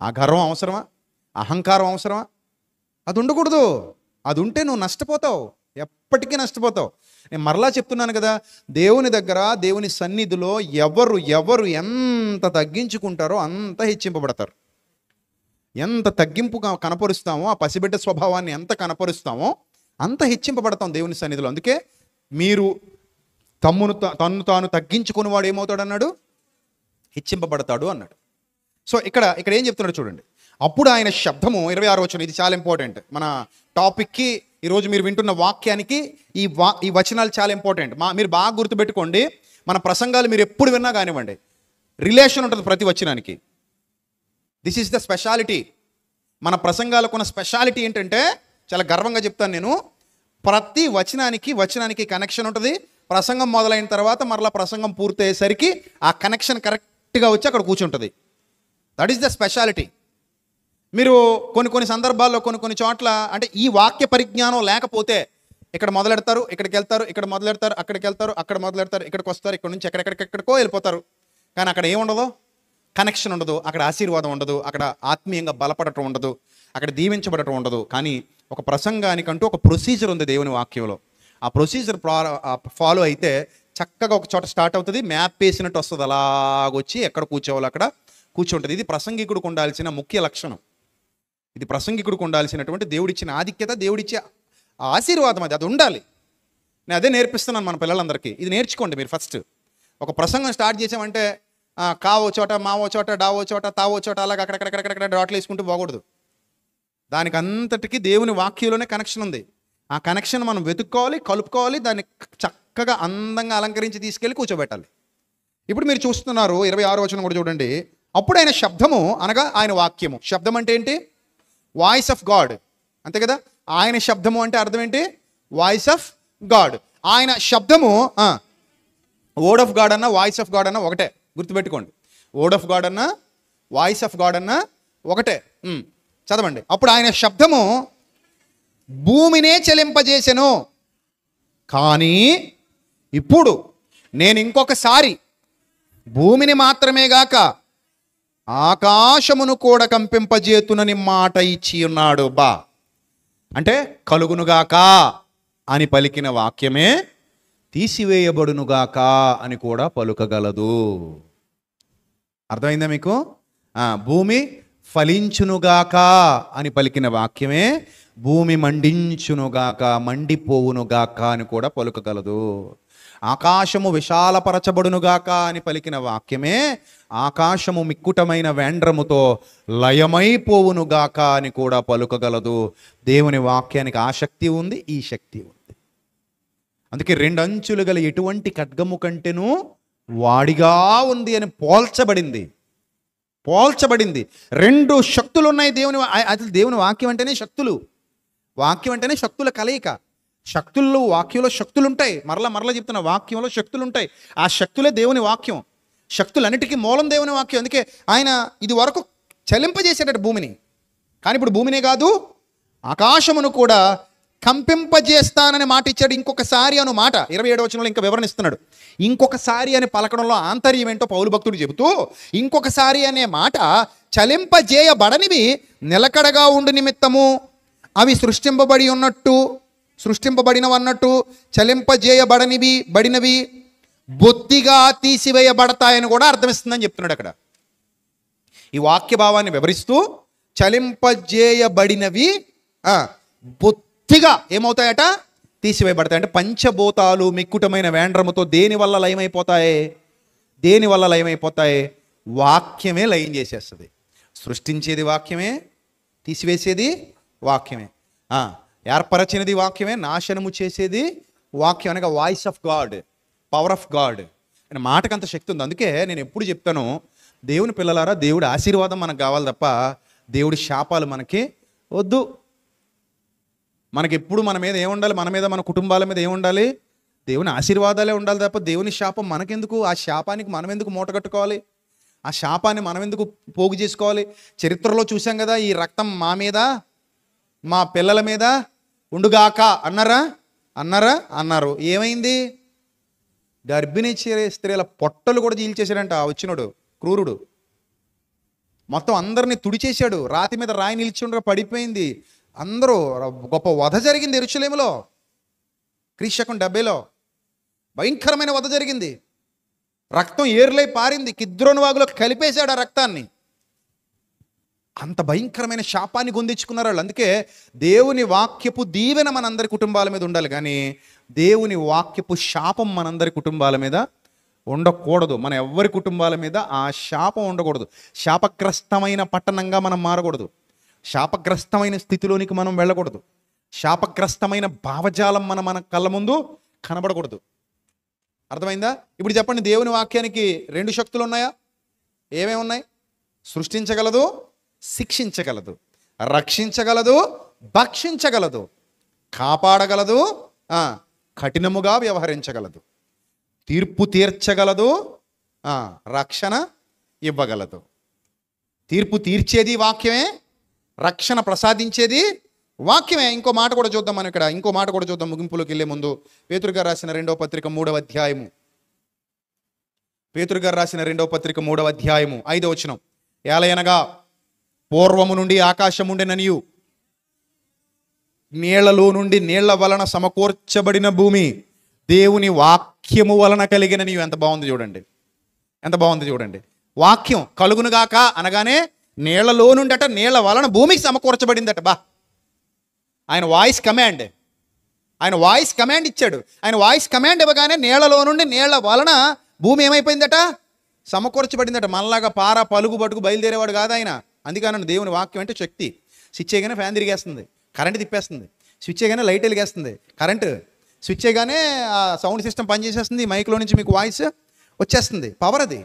A: ఆ గర్వం అవసరమా? అహంకారం అవసరమా? అది ఉండకూడదు. అది ఉంటే నువ్వు నష్టపోతావు, ఎప్పటికీ నష్టపోతావు. నేను మరలా చెప్తున్నాను కదా, దేవుని దగ్గర, దేవుని సన్నిధిలో ఎవరు ఎంత తగ్గించుకుంటారో అంత హెచ్చింపబడతారు. ఎంత తగ్గింపుగా కనపరుస్తామో, ఆ పసిబిడ్డ స్వభావాన్ని ఎంత కనపరుస్తామో అంత హెచ్చింపబడతాం దేవుని సన్నిధిలో. అందుకే మీరు తన్ను తాను తగ్గించుకుని వాడు ఏమవుతాడు అన్నాడు? హెచ్చింపబడతాడు అన్నాడు. సో ఇక్కడ ఏం చెప్తున్నాడు చూడండి. అప్పుడు ఆయన శబ్దము, 26వ వచనం, ఇది చాలా ఇంపార్టెంట్ మన టాపిక్కి, ఈరోజు మీరు వింటున్న వాక్యానికి ఈ వచనాలు చాలా ఇంపార్టెంట్. మీరు బాగా గుర్తుపెట్టుకోండి. మన ప్రసంగాలు మీరు ఎప్పుడు విన్నా కానివ్వండి, రిలేషన్ ఉంటుంది ప్రతి వచనానికి. This is the speciality. మన ప్రసంగాలకు ఉన్న స్పెషాలిటీ ఏంటంటే, చాలా గర్వంగా చెప్తాను నేను, ప్రతి వచనానికి కనెక్షన్ ఉంటుంది. ప్రసంగం మొదలైన తర్వాత మరలా ప్రసంగం పూర్తయ్యేసరికి ఆ కనెక్షన్ కరెక్ట్గా వచ్చి అక్కడ కూర్చుంటుంది. That is the speciality. మీరు కొన్ని సందర్భాల్లో కొన్ని చోట్ల అంటే ఈ వాక్య పరిజ్ఞానం లేకపోతే ఇక్కడ మొదలెడతారు, ఇక్కడికి వెళ్తారు, ఇక్కడ మొదలెడతారు, అక్కడికి వెళ్తారు, అక్కడ మొదలెడతారు, ఇక్కడికి వస్తారు, ఇక్కడ నుంచి ఎక్కడెక్కడికో వెళ్ళిపోతారు. కానీ అక్కడ ఏముండదు? కనెక్షన్ ఉండదు, అక్కడ ఆశీర్వాదం ఉండదు, అక్కడ ఆత్మీయంగా బలపడటం ఉండదు, అక్కడ దీవించబడటం ఉండదు. కానీ ఒక ప్రసంగానికంటూ ఒక ప్రొసీజర్ ఉంది దేవుని వాక్యంలో. ఆ ప్రొసీజర్ ఫాలో అయితే చక్కగా ఒక చోట స్టార్ట్ అవుతుంది, మ్యాప్ వేసినట్టు వస్తుంది, అలాగొచ్చి ఎక్కడ కూర్చోవాలో అక్కడ కూర్చుంటుంది. ఇది ప్రసంగికుడికి ఉండాల్సిన ముఖ్య లక్షణం. ఇది ప్రసంగికుడికి ఉండాల్సినటువంటి దేవుడిచ్చిన ఆధిక్యత, దేవుడిచ్చే ఆశీర్వాదం. అది ఉండాలి. నేను అదే నేర్పిస్తున్నాను మన పిల్లలందరికీ. ఇది నేర్చుకోండి మీరు ఫస్ట్. ఒక ప్రసంగం స్టార్ట్ చేసామంటే కావో చోట, మావో చోట, డావో చోట, తావో చోట, అలాగ అక్కడెక్కడెక్కడ డాట్లు వేసుకుంటూ పోకూడదు. దానికి అంతటికీ దేవుని వాక్యంలోనే కనెక్షన్ ఉంది. ఆ కనెక్షన్ మనం వెతుక్కోవాలి, కలుపుకోవాలి, దాన్ని చక్కగా అందంగా అలంకరించి తీసుకెళ్ళి కూర్చోబెట్టాలి. ఇప్పుడు మీరు చూస్తున్నారు 26వ వచనం కూడా చూడండి. అప్పుడు ఆయన శబ్దము అనగా ఆయన వాక్యము. శబ్దం అంటే ఏంటి? వాయిస్ ఆఫ్ గాడ్, అంతే కదా. ఆయన శబ్దము అంటే అర్థం ఏంటి? Voice of God. ఆయన శబ్దము, వర్డ్ ఆఫ్ గాడ్ అన్న వాయిస్ ఆఫ్ గాడ్ అన్న ఒకటే, గుర్తుపెట్టుకోండి. వర్డ్ ఆఫ్ గాడ్ అన్న వాయిస్ ఆఫ్ గాడ్ అన్న ఒకటే. చదవండి. అప్పుడు ఆయన శబ్దము భూమినే చలింపజేసెను, కానీ ఇప్పుడు నేను ఇంకొకసారి భూమిని మాత్రమే గాక ఆకాశమును కూడా కంపింపజేతునని మాట ఇచ్చి ఉన్నాడు. అంటే కలుగునుగాక అని పలికిన వాక్యమే తీసివేయబడునుగాక అని కూడా పలుకగలదు. అర్థమైందా మీకు? భూమి ఫలించునుగాక అని పలికిన వాక్యమే భూమి మండించునుగాక, మండిపోవునుగాక అని కూడా పలుకగలదు. ఆకాశము విశాలపరచబడునుగాక అని పలికిన వాక్యమే ఆకాశము మిక్కుటమైన వేండ్రముతో లయమైపోవునుగాక అని కూడా పలుకగలదు. దేవుని వాక్యానికి ఆ శక్తి ఉంది, ఈ శక్తి ఉంది. అందుకే 2 అంచులు గల ఎటువంటి ఖడ్గము కంటేనూ వాడిగా ఉంది అని పోల్చబడింది. 2 శక్తులు ఉన్నాయి దేవుని. అసలు దేవుని వాక్యం అంటేనే శక్తులు. వాక్యం అంటేనే శక్తుల కలయిక. శక్తుల్లో వాక్యంలో శక్తులు ఉంటాయి. మరలా చెప్తున్న వాక్యంలో శక్తులు ఉంటాయి. ఆ శక్తులే దేవుని వాక్యం. శక్తులన్నిటికీ మూలం దేవుని వాక్యం. అందుకే ఆయన ఇది వరకు చలింపజేసేటట్టు భూమిని, కానీ ఇప్పుడు భూమినే కాదు ఆకాశమును కూడా కంపింపజేస్తానని మాట ఇచ్చాడు. ఇంకొకసారి అను మాట 27వ వచనంలో ఇంకా వివరణిస్తున్నాడు. ఇంకొకసారి అని పలకడంలో ఆంతర్యం ఏంటో పౌలు భక్తుడు చెబుతూ, ఇంకొకసారి అనే మాట చలింపజేయబడనివి నిలకడగా ఉండు నిమిత్తము అవి సృష్టింపబడినవన్నట్టు బడినవి బొత్తిగా తీసివేయబడతాయని కూడా అర్థమిస్తుందని చెప్తున్నాడు అక్కడ. ఈ వాక్య భావాన్ని వివరిస్తూ చలింపజేయబడినవి బొత్తిగా ఏమవుతాయట? తీసివేయబడతాయి. అంటే పంచభూతాలు మిక్కుటమైన వేండ్రముతో దేనివల్ల లయమైపోతాయి? వాక్యమే లయం చేసేస్తుంది. సృష్టించేది వాక్యమే, తీసివేసేది వాక్యమే, ఏర్పరచినది వాక్యమే, నాశనము చేసేది వాక్యం. అనగా voice of God, power of God అనే మాటకు అంత శక్తి ఉంది. అందుకే నేను ఎప్పుడు చెప్తాను, దేవుని పిల్లలారా, దేవుడి ఆశీర్వాదం మనకు కావాలి తప్ప దేవుడి శాపాలు మనకి వద్దు. మనకి ఎప్పుడు మన మీద ఏముండాలి? మన మీద, మన కుటుంబాల మీద ఏముండాలి? దేవుని ఆశీర్వాదాలే ఉండాలి తప్ప దేవుని శాపం మనకెందుకు? ఆ శాపానికి మనం ఎందుకు మూట కట్టుకోవాలి? ఆ శాపాన్ని మనం ఎందుకు పోగు చేసుకోవాలి? చరిత్రలో చూసాం కదా, ఈ రక్తం మా మీద, మా పిల్లల మీద ఉండుగాక అన్నారు. ఏమైంది? గర్భిణీ స్త్రీల పొట్టలు కూడా చీల్చేశాడంట ఆ వచ్చినోడు, క్రూరుడు. మొత్తం అందరినీ తుడిచేశాడు. రాతి మీద రాయి నిలిచి పడిపోయింది. అందరూ గొప్ప వధ జరిగింది యెరూషలేములో. క్రీస్తు 70లో భయంకరమైన వధ జరిగింది. రక్తం ఏర్లై పారింది. కిద్రోను వాగులో కలిపేశాడు ఆ రక్తాన్ని. అంత భయంకరమైన శాపాన్ని గొందించుకున్నారు వాళ్ళు. అందుకే దేవుని వాక్యపు దీవెన మనందరి కుటుంబాల మీద ఉండాలి, కానీ దేవుని వాక్యపు శాపం మనందరి కుటుంబాల మీద ఉండకూడదు. మన ఎవ్వరి కుటుంబాల మీద ఆ శాపం ఉండకూడదు. శాపగ్రస్తమైన పట్టణంగా మనం మారకూడదు. శాపగ్రస్తమైన స్థితిలోనికి మనం వెళ్ళకూడదు. శాపగ్రస్తమైన భావజాలం మన కళ్ళ ముందు కనబడకూడదు. అర్థమైందా? ఇప్పుడు చెప్పండి, దేవుని వాక్యానికి 2 శక్తులు ఉన్నాయా? ఏమేమి ఉన్నాయి? సృష్టించగలదు, శిక్షించగలదు, రక్షించగలదు, భక్షించగలదు, కాపాడగలదు, కఠినముగా వ్యవహరించగలదు, తీర్పు తీర్చగలదు, రక్షణ ఇవ్వగలదు. తీర్పు తీర్చేది వాక్యమే, రక్షణ ప్రసాదించేది వాక్యమే. ఇంకో మాట కూడా చూద్దాం మనం ఇక్కడ. ముగింపులోకి వెళ్ళే ముందు పేతురు గారు రాసిన 2వ పత్రిక 3వ అధ్యాయము. పేతురు గారు రాసిన 2వ పత్రిక 3వ అధ్యాయము 5వ వచనం. ఏలయనగా పూర్వము నుండి ఆకాశముండెననియు నీళ్లలో నుండి నీళ్ల వలన సమకూర్చబడిన భూమి దేవుని వాక్యము వలన కలిగిననియు. ఎంత బాగుంది చూడండి. వాక్యం కలుగునుగాక అనగానే నీళ్లలో నుండట, నీళ్ల వలన భూమికి సమకూర్చబడిందట. ఆయన వాయిస్ కమాండ్ ఇచ్చాడు. ఆయన వాయిస్ కమాండ్ ఇవ్వగానే నీళ్లలో నుండి నీళ్ల వలన భూమి ఏమైపోయిందట? సమకూర్చబడిందట. మనలాగా పార పలుగు పట్టుకు బయలుదేరేవాడు కాదు ఆయన. అందుకని దేవుని వాక్యం అంటే శక్తి. స్విచ్ చేయగానే ఫ్యాన్ తిరిగేస్తుంది, కరెంట్ తిప్పేస్తుంది. స్విచ్ చేయగానే లైట్ వెలిగేస్తుంది, కరెంటు. స్విచ్ చేయగానే ఆ సౌండ్ సిస్టమ్ పనిచేసేస్తుంది, మైక్లో నుంచి మీకు వాయిస్ వచ్చేస్తుంది. పవర్ అది.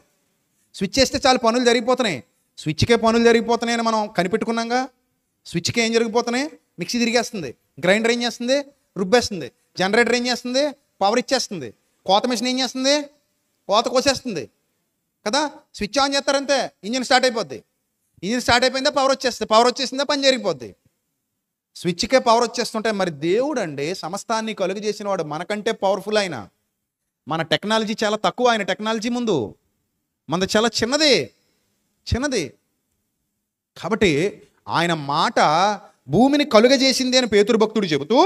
A: స్విచ్ చేస్తే చాలు పనులు జరిగిపోతున్నాయి. స్విచ్కే పనులు జరిగిపోతున్నాయని మనం కనిపెట్టుకున్నాగా. స్విచ్కే ఏం జరిగిపోతున్నాయి? మిక్సీ తిరిగేస్తుంది, గ్రైండర్ ఏం చేస్తుంది? రుబ్బేస్తుంది, జనరేటర్ ఏం చేస్తుంది? పవర్ ఇచ్చేస్తుంది, కోత మిషన్ ఏం చేస్తుంది? కోత కోసేస్తుంది కదా. స్విచ్ ఆన్ చేస్తారంతే, ఇంజిన్ స్టార్ట్ అయిపోద్ది. ఇంజిన్ స్టార్ట్ అయిపోయిందా పవర్ వచ్చేస్తుంది, పవర్ వచ్చేసిందా పని జరిగిపోద్ది. స్విచ్కే పవర్ వచ్చేస్తుంటే మరి దేవుడు అండి సమస్తాన్ని కలుగు చేసిన వాడు, మనకంటే పవర్ఫుల్ ఆయన. మన టెక్నాలజీ చాలా తక్కువ ఆయన టెక్నాలజీ ముందు. మనది చాలా చిన్నది. కాబట్టి ఆయన మాట భూమిని కలుగజేసింది అని పేతురు భక్తుడు చెబుతూ,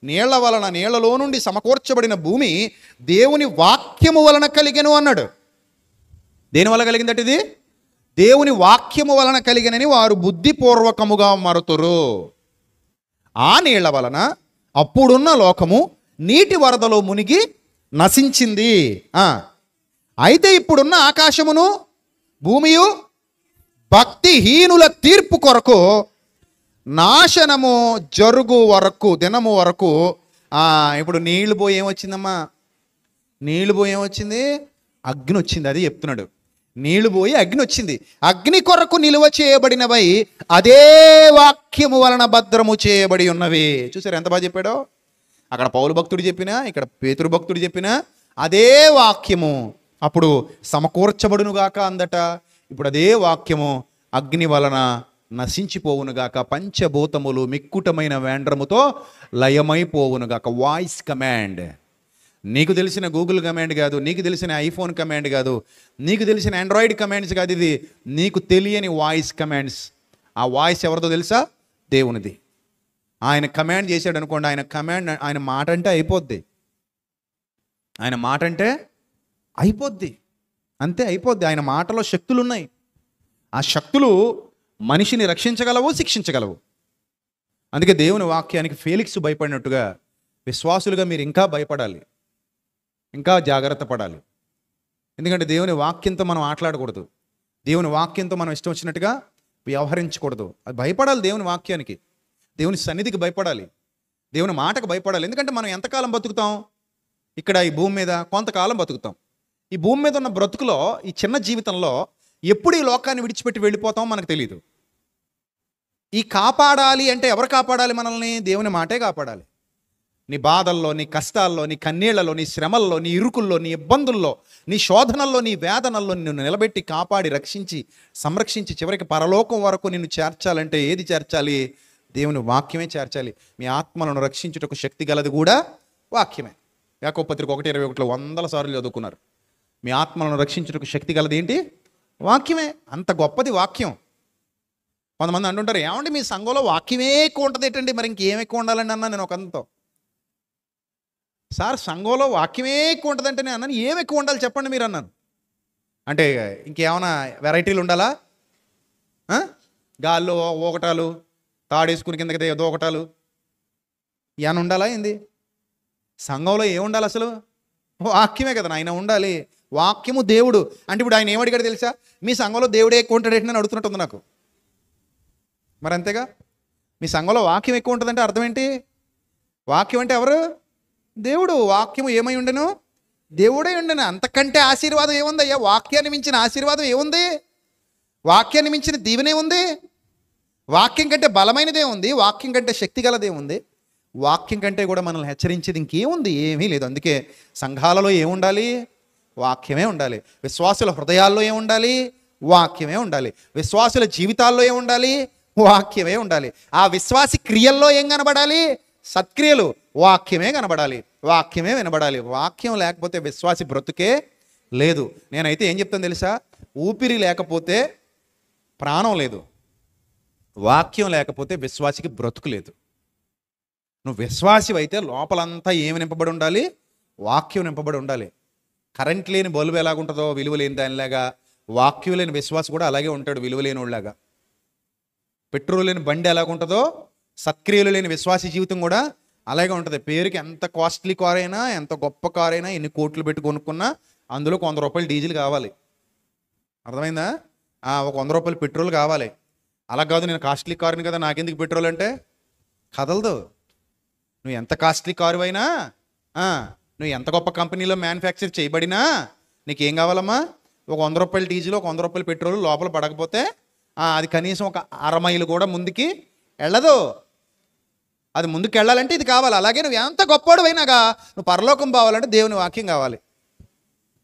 A: నీళ్ల వలన, నీళ్లలో నుండి సమకూర్చబడిన భూమి దేవుని వాక్యము వలన కలిగెను అన్నాడు. దేని వల్ల కలిగిందట ఇది? దేవుని వాక్యము వలన కలిగినని వారు బుద్ధిపూర్వకముగా మరుతురు. ఆ నీళ్ల వలన అప్పుడున్న లోకము నీటి వరదలో మునిగి నశించింది. అయితే ఇప్పుడున్న ఆకాశమును భూమియు భక్తిహీనుల తీర్పు కొరకు నాశనము జరుగు వరకు, దినము వరకు. ఇప్పుడు నీళ్లు పోయి ఏమొచ్చిందమ్మా? నీళ్లు పోయి ఏమొచ్చింది? అగ్ని వచ్చింది. అది చెప్తున్నాడు. నీళ్లు పోయి అగ్ని వచ్చింది. అగ్ని కొరకు నిలువ చేయబడినవై అదే వాక్యము వలన భద్రము చేయబడి ఉన్నవి. చూసారు ఎంత బాగా చెప్పాడో? అక్కడ పౌలు భక్తుడు చెప్పినా, ఇక్కడ పేతురు భక్తుడు చెప్పినా అదే వాక్యము అప్పుడు సమకూర్చబడునుగాక అందట. ఇప్పుడు అదే వాక్యము అగ్ని వలన నశించిపోవునుగాక, పంచభూతములు మిక్కుటమైన వేండ్రముతో లయమైపోవునుగాక. Voice command. నీకు తెలిసిన గూగుల్ కమాండ్ కాదు, నీకు తెలిసిన ఐఫోన్ కమాండ్ కాదు, నీకు తెలిసిన ఆండ్రాయిడ్ కమాండ్స్ కాదు. ఇది నీకు తెలియని వాయిస్ కమాండ్స్. ఆ వాయిస్ ఎవరిదో తెలుసా? దేవునిది. ఆయన కమాండ్ చేశాడు అనుకోండి, ఆయన కమాండ్, ఆయన మాట అంటే అయిపోద్ది. ఆయన మాట అంటే అయిపోద్ది, అంతే అయిపోద్ది. ఆయన మాటలో శక్తులు ఉన్నాయి. ఆ శక్తులు మనిషిని రక్షించగలవు, శిక్షించగలవు. అందుకే దేవుని వాక్యానికి ఫేలిక్స్ భయపడినట్టుగా విశ్వాసులుగా మీరు ఇంకా భయపడాలి, ఇంకా జాగ్రత్త పడాలి. ఎందుకంటే దేవుని వాక్యంతో మనం ఆటలాడకూడదు, దేవుని వాక్యంతో మనం ఇష్టం వచ్చినట్టుగా వ్యవహరించకూడదు. అది భయపడాలి, దేవుని వాక్యానికి, దేవుని సన్నిధికి భయపడాలి, దేవుని మాటకు భయపడాలి. ఎందుకంటే మనం ఎంతకాలం బతుకుతాం ఇక్కడ ఈ భూమి మీద? కొంతకాలం బతుకుతాం. ఈ భూమి మీద ఉన్న బ్రతుకులో, ఈ చిన్న జీవితంలో ఎప్పుడు ఈ లోకాన్ని విడిచిపెట్టి వెళ్ళిపోతాం మనకు తెలియదు. ఈ కాపాడాలి అంటే ఎవరు కాపాడాలి మనల్ని? దేవుని మాటే కాపాడాలి. నీ బాధల్లో, నీ కష్టాల్లో, నీ కన్నీళ్లలో, నీ శ్రమల్లో, నీ ఇరుకుల్లో, నీ ఇబ్బందుల్లో, నీ శోధనల్లో, నీ వేదనల్లో నిన్ను నిలబెట్టి కాపాడి రక్షించి సంరక్షించి చివరికి పరలోకం వరకు నిన్ను చేర్చాలంటే ఏది చేర్చాలి? దేవుని వాక్యమే చేర్చాలి. మీ ఆత్మలను రక్షించుటకు శక్తి గలది కూడా వాక్యమే. యాకోబు పత్రిక 1:21 వందల సార్లు చదువుకున్నారు. మీ ఆత్మలను రక్షించుటకు శక్తి గలది ఏంటి? వాక్యమే. అంత గొప్పది వాక్యం. కొంతమంది అంటుంటారు, ఏమంటే మీ సంఘంలో వాక్యమే ఎక్కువ ఉంటుంది ఏంటండి, మరి ఇంకేం ఎక్కువ ఉండాలండి అన్నా నేను ఒకంతో. సార్ సంఘంలో వాక్యమే ఎక్కువ ఉంటుందంటే నేను అన్నాను, ఏం ఎక్కువ ఉండాలి చెప్పండి మీరు అన్నాను. అంటే ఇంకేమైనా వెరైటీలు ఉండాలా? గాల్లో ఒకటాలు, తాడేసుకుని కిందకి దోకటాలు ఏమైనా ఉండాలా ఏంది? సంఘంలో ఏముండాలి అసలు? వాక్యమే కదా ఆయన ఉండాలి. వాక్యము దేవుడు అంటే ఇప్పుడు ఆయన ఏమడిగాడు తెలుసా? మీ సంఘంలో దేవుడే ఎక్కువ ఉంటాడు ఏంటి అని అడుగుతున్నట్టుంది నాకు. మరి అంతేగా, మీ సంఘంలో వాక్యం ఎక్కువ ఉంటుందంటే అర్థం ఏంటి? వాక్యం అంటే ఎవరు? దేవుడు. వాక్యము ఏమై ఉండను? దేవుడే ఉండను. అంతకంటే ఆశీర్వాదం ఏముంది అయ్యా? వాక్యాన్ని మించిన ఆశీర్వాదం ఏముంది? వాక్యాన్ని మించిన దీవెనే ఉంది? వాక్యం కంటే బలమైనదే ఉంది, వాక్యం కంటే శక్తి గలదేముంది? వాక్యం కంటే కూడా మనల్ని హెచ్చరించేది ఇంకేముంది? ఏమీ లేదు. అందుకే సంఘాలలో ఏముండాలి? వాక్యమే ఉండాలి. విశ్వాసుల హృదయాల్లో ఏముండాలి? వాక్యమే ఉండాలి. విశ్వాసుల జీవితాల్లో ఏముండాలి? వాక్యమే ఉండాలి. ఆ విశ్వాసి క్రియల్లో ఏం కనబడాలి? సత్క్రియలు. వాక్యమే కనబడాలి, వాక్యమే వినబడాలి. వాక్యం లేకపోతే విశ్వాసి బ్రతుకే లేదు. నేనైతే ఏం చెప్తాను తెలుసా? ఊపిరి లేకపోతే ప్రాణం లేదు, వాక్యం లేకపోతే విశ్వాసికి బ్రతుకు లేదు. నువ్వు విశ్వాసి అయితే లోపలంతా ఏమి నింపబడి ఉండాలి? వాక్యం నింపబడి ఉండాలి. కరెంట్ లేని బల్బు ఎలాగుంటుందో విలువ లేని దానిలాగా వాక్యం లేని విశ్వాసి కూడా అలాగే ఉంటాడు, విలువ లేని వాళ్ళలాగా. పెట్రోల్ లేని బండి ఎలాగుంటుందో సత్క్రియలు లేని విశ్వాసి జీవితం కూడా అలాగే ఉంటుంది. పేరుకి ఎంత కాస్ట్లీ కార్ అయినా, ఎంత గొప్ప కార్ అయినా, ఎన్ని కోట్లు పెట్టి కొనుక్కున్నా అందులో 100 రూపాయలు డీజిల్ కావాలి. అర్థమైందా? ఒక 100 రూపాయలు పెట్రోల్ కావాలి. అలా కాదు, నేను కాస్ట్లీ కారుని కదా నాకెందుకు పెట్రోల్ అంటే కదలదు. నువ్వు ఎంత కాస్ట్లీ కారు అయినా నువ్వు ఎంత గొప్ప కంపెనీలో మ్యానుఫ్యాక్చర్ చేయబడినా నీకేం కావాలమ్మా? ఒక 100 రూపాయల డీజిల్, ఒక 100 రూపాయల పెట్రోల్ లోపల పడకపోతే అది కనీసం ఒక 1/2 మైలు కూడా ముందుకి వెళ్ళదు. అది ముందుకు వెళ్ళాలంటే ఇది కావాలి. అలాగే నువ్వు ఎంత గొప్పవాడు అయినాగా నువ్వు పరలోకం పోవాలంటే దేవుని వాక్యం కావాలి.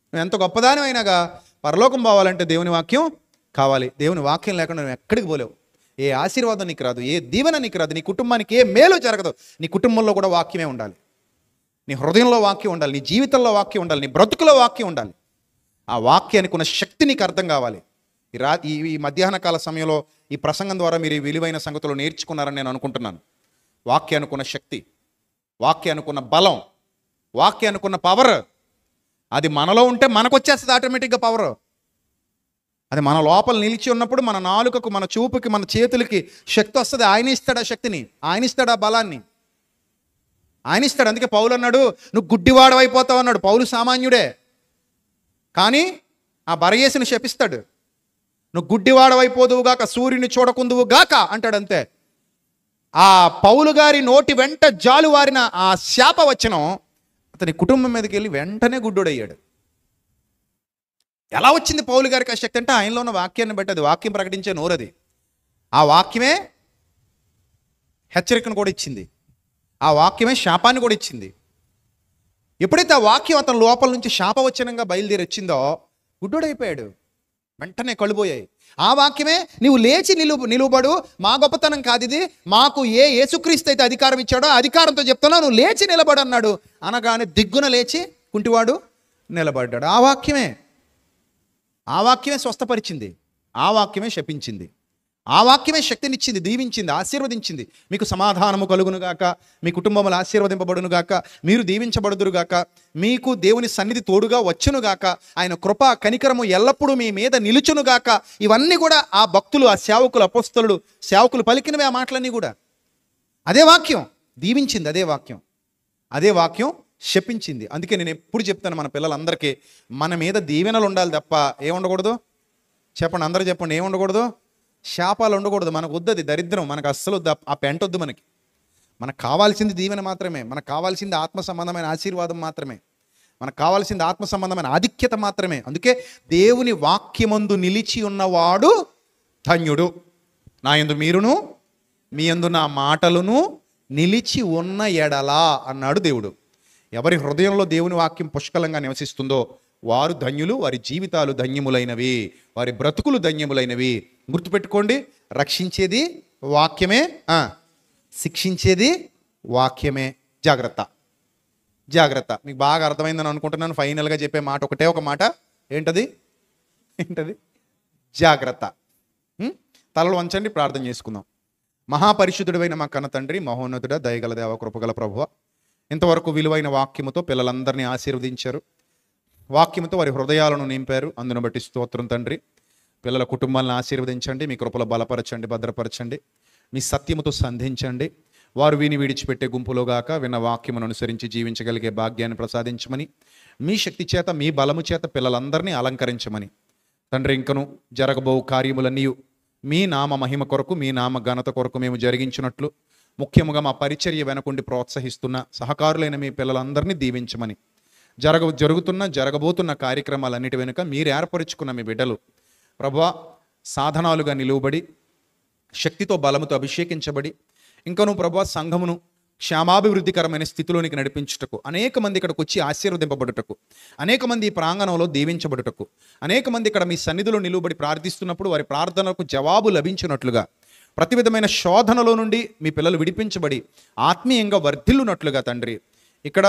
A: నువ్వు ఎంత గొప్పదాని అయినాగా పరలోకం పోవాలంటే దేవుని వాక్యం కావాలి. దేవుని వాక్యం లేకుండా నువ్వు ఎక్కడికి పోలేవు. ఏ ఆశీర్వాదం నీకు రాదు, ఏ దీవెన నీకు రాదు, నీ కుటుంబానికి ఏ మేలు జరగదు. నీ కుటుంబంలో కూడా వాక్యమే ఉండాలి, నీ హృదయంలో వాక్యం ఉండాలి, నీ జీవితంలో వాక్యం ఉండాలి, నీ బ్రతుకులో వాక్యం ఉండాలి. ఆ వాక్యానికి ఉన్న శక్తి నీకు అర్థం కావాలి. ఈ మధ్యాహ్న కాల సమయంలో ఈ ప్రసంగం ద్వారా మీరు ఈ విలువైన సంగతులు నేర్చుకున్నారని నేను అనుకుంటున్నాను. వాక్యానుకున్న శక్తి, వాక్యానుకున్న బలం, వాక్యానుకున్న పవర్ అది మనలో ఉంటే మనకు వచ్చేస్తుంది ఆటోమేటిక్గా పవర్. అది మన లోపల నిలిచి ఉన్నప్పుడు మన నాలుకకు, మన చూపుకి, మన చేతులకి శక్తి వస్తుంది. ఆయన ఇస్తాడు ఆ శక్తిని, ఆయన ఇస్తాడు ఆ బలాన్ని, ఆయన ఇస్తాడు. అందుకే పౌలు అన్నాడు, నువ్వు గుడ్డివాడవైపోతావు అన్నాడు. పౌలు సామాన్యుడే, కానీ ఆ బరయేసుని శపిస్తాడు. నువ్వు గుడ్డివాడవైపోదువుగాక, సూర్యుని చూడకుందువుగాక అంటాడు. అంతే. ఆ పౌలు గారి నోటి వెంట జాలువారిన ఆ శాపవచనం అతని కుటుంబం మీదకి వెళ్ళి వెంటనే గుడ్డోడయ్యాడు. ఎలా వచ్చింది పౌలు గారికి ఆ శక్తి అంటే ఆయనలో ఉన్న వాక్యాన్ని బట్టి. అది వాక్యం ప్రకటించే నోరది. ఆ వాక్యమే హెచ్చరికను కూడా ఇచ్చింది, ఆ వాక్యమే శాపాన్ని కూడా ఇచ్చింది. ఎప్పుడైతే ఆ వాక్యం అతని లోపల నుంచి శాపవచనంగా బయలుదేరి వచ్చిందో గుడ్డోడైపోయాడు. వెంటనే కళ్ళుపోయాయి. ఆ వాక్యమే నీవు లేచి నిలువబడు, మా గొప్పతనం కాదు ఇది, మాకు యేసుక్రీస్తు అయితే అధికారం ఇచ్చాడో అధికారంతో చెప్తున్నా, నువ్వు లేచి నిలబడు అన్నాడు. అనగానే దిగ్గున లేచి కుంటివాడు నిలబడ్డాడు. ఆ వాక్యమే స్వస్థపరిచింది, ఆ వాక్యమే శపించింది, ఆ వాక్యమే శక్తినిచ్చింది, దీవించింది, ఆశీర్వదించింది. మీకు సమాధానము కలుగునుగాక, మీ కుటుంబములు ఆశీర్వదింపబడునుగాక, మీరు దీవించబడుదురుగాక, మీకు దేవుని సన్నిధి తోడుగా వచ్చునుగాక, ఆయన కృప కనికరము ఎల్లప్పుడూ మీ మీద నిలుచునుగాక. ఇవన్నీ కూడా ఆ భక్తులు, ఆ సేవకులు, అపోస్తలులు, సేవకులు పలికినవి. ఆ మాటలన్నీ కూడా అదే వాక్యం దీవించింది, అదే వాక్యం శపించింది. అందుకే నేను ఎప్పుడు చెప్తాను మన పిల్లలందరికీ, మన మీద దీవెనలు ఉండాలి తప్ప ఏముండకూడదు? చెప్పండి, అందరూ చెప్పండి, ఏముండకూడదు? శాపాలు ఉండకూడదు. మనకు వద్దది దరిద్రం, మనకు అస్సలు వద్దు. ఆ పెంట వద్దు. మనకు కావాల్సింది దీవెన మాత్రమే, మనకు కావాల్సింది ఆత్మ సంబంధమైన ఆశీర్వాదం మాత్రమే, మనకు కావాల్సింది ఆత్మ సంబంధమైన ఆధిక్యత మాత్రమే. అందుకే దేవుని వాక్యమందు నిలిచి ఉన్నవాడు ధన్యుడు. నా యందు మీరును, మీ యందు నా మాటలును నిలిచి ఉన్న ఎడలా అన్నాడు దేవుడు. ఎవరి హృదయంలో దేవుని వాక్యం పుష్కలంగా నివసిస్తుందో వారు ధన్యులు, వారి జీవితాలు ధన్యములైనవి, వారి బ్రతుకులు ధన్యములైనవి. గుర్తుపెట్టుకోండి, రక్షించేది వాక్యమే, శిక్షించేది వాక్యమే. జాగ్రత్త. మీకు బాగా అర్థమైందని అనుకుంటున్నాను. ఫైనల్గా చెప్పే మాట ఒక మాట. ఏంటది? జాగ్రత్త. తలలు వంచండి, ప్రార్థన చేసుకుందాం. మహాపరిశుద్ధుడైన మా కన్న తండ్రి, మహోన్నతుడ, దయగల దేవ, కృపగల ప్రభువ, ఇంతవరకు విలువైన వాక్యముతో పిల్లలందరినీ ఆశీర్వదించారు, వాక్యముతో వారి హృదయాలను నింపారు. అందును బట్టి స్తోత్రం తండ్రి. పిల్లల కుటుంబాలను ఆశీర్వదించండి, మీ కృపలో బలపరచండి, భద్రపరచండి, మీ సత్యముతో సంధించండి. వారు విని విడిచిపెట్టే గుంపులోగాక విన్న వాక్యమును అనుసరించి జీవించగలిగే భాగ్యాన్ని ప్రసాదించమని, మీ శక్తి చేత, మీ బలము చేత పిల్లలందరినీ అలంకరించమని తండ్రి. ఇంకను జరగబో కార్యములన్నీ మీ నామ మహిమ కొరకు, మీ నామ ఘనత కొరకు మేము జరిగించినట్లు, ముఖ్యముగా మా పరిచర్య వెనకుండి ప్రోత్సహిస్తున్న సహకారులైన మీ పిల్లలందరినీ దీవించమని, జరగబోతున్న కార్యక్రమాలన్నిటి వెనుక మీరు ఏర్పరుచుకున్న మీ బిడ్డలు ప్రభువా సాధనాలుగా నిలువబడి, శక్తితో బలముతో అభిషేకించబడి, ఇంకను ప్రభువా సంఘమును క్షేమాభివృద్ధికరమైన స్థితిలోనికి నడిపించుటకు, అనేక మంది ఇక్కడికి వచ్చి ఆశీర్వదింపబడుటకు, అనేక మంది ఈ ప్రాంగణంలో దీవించబడుటకు, అనేక మంది ఇక్కడ మీ సన్నిధిలో నిలువబడి ప్రార్థిస్తున్నప్పుడు వారి ప్రార్థనలకు జవాబు లభించినట్లుగా, ప్రతి విధమైన శోధనలో నుండి మీ పిల్లలు విడిపించబడి ఆత్మీయంగా వర్ధిల్లునట్లుగా తండ్రి, ఇక్కడ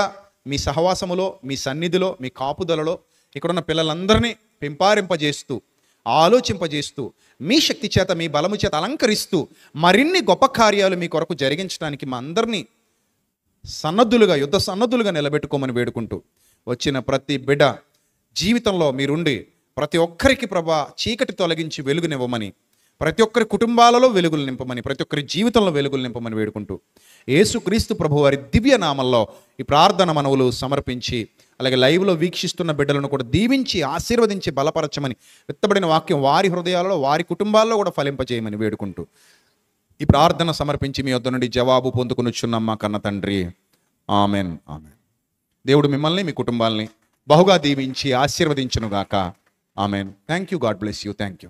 A: మీ సహవాసములో, మీ సన్నిధిలో, మీ కాపుదలలో ఇక్కడున్న పిల్లలందరినీ పెంపారింపజేస్తూ, ఆలోచింపజేస్తూ, మీ శక్తి చేత, మీ బలము చేత అలంకరిస్తూ మరిన్ని గొప్ప కార్యాలు మీ కొరకు జరిగించడానికి మా అందరినీ యుద్ధ సన్నద్ధులుగా నిలబెట్టుకోమని వేడుకుంటూ, వచ్చిన ప్రతి బిడ్డ జీవితంలో మీరుండి ప్రతి ఒక్కరికి ప్రభా చీకటి తొలగించి వెలుగునివ్వమని, ప్రతి ఒక్కరి కుటుంబాలలో వెలుగులు నింపమని, ప్రతి ఒక్కరి జీవితంలో వెలుగులు నింపమని వేడుకుంటూ, యేసుక్రీస్తు ప్రభు వారి దివ్య నామంలో ఈ ప్రార్థన మనవులు సమర్పించి, అలాగే లైవ్లో వీక్షిస్తున్న బిడ్డలను కూడా దీవించి ఆశీర్వదించి బలపరచమని, విత్తబడిన వాక్యం వారి హృదయాలలో, వారి కుటుంబాల్లో కూడా ఫలింపజేయమని వేడుకుంటూ ఈ ప్రార్థన సమర్పించి మీ వద్ద నుండి జవాబు పొందుకొనుచున్నాం మా కన్న తండ్రి. ఆమెన్. దేవుడు మిమ్మల్ని మీ కుటుంబాల్ని బహుగా దీవించి ఆశీర్వదించునుగాక. Amen. Thank you. God bless you. Thank you.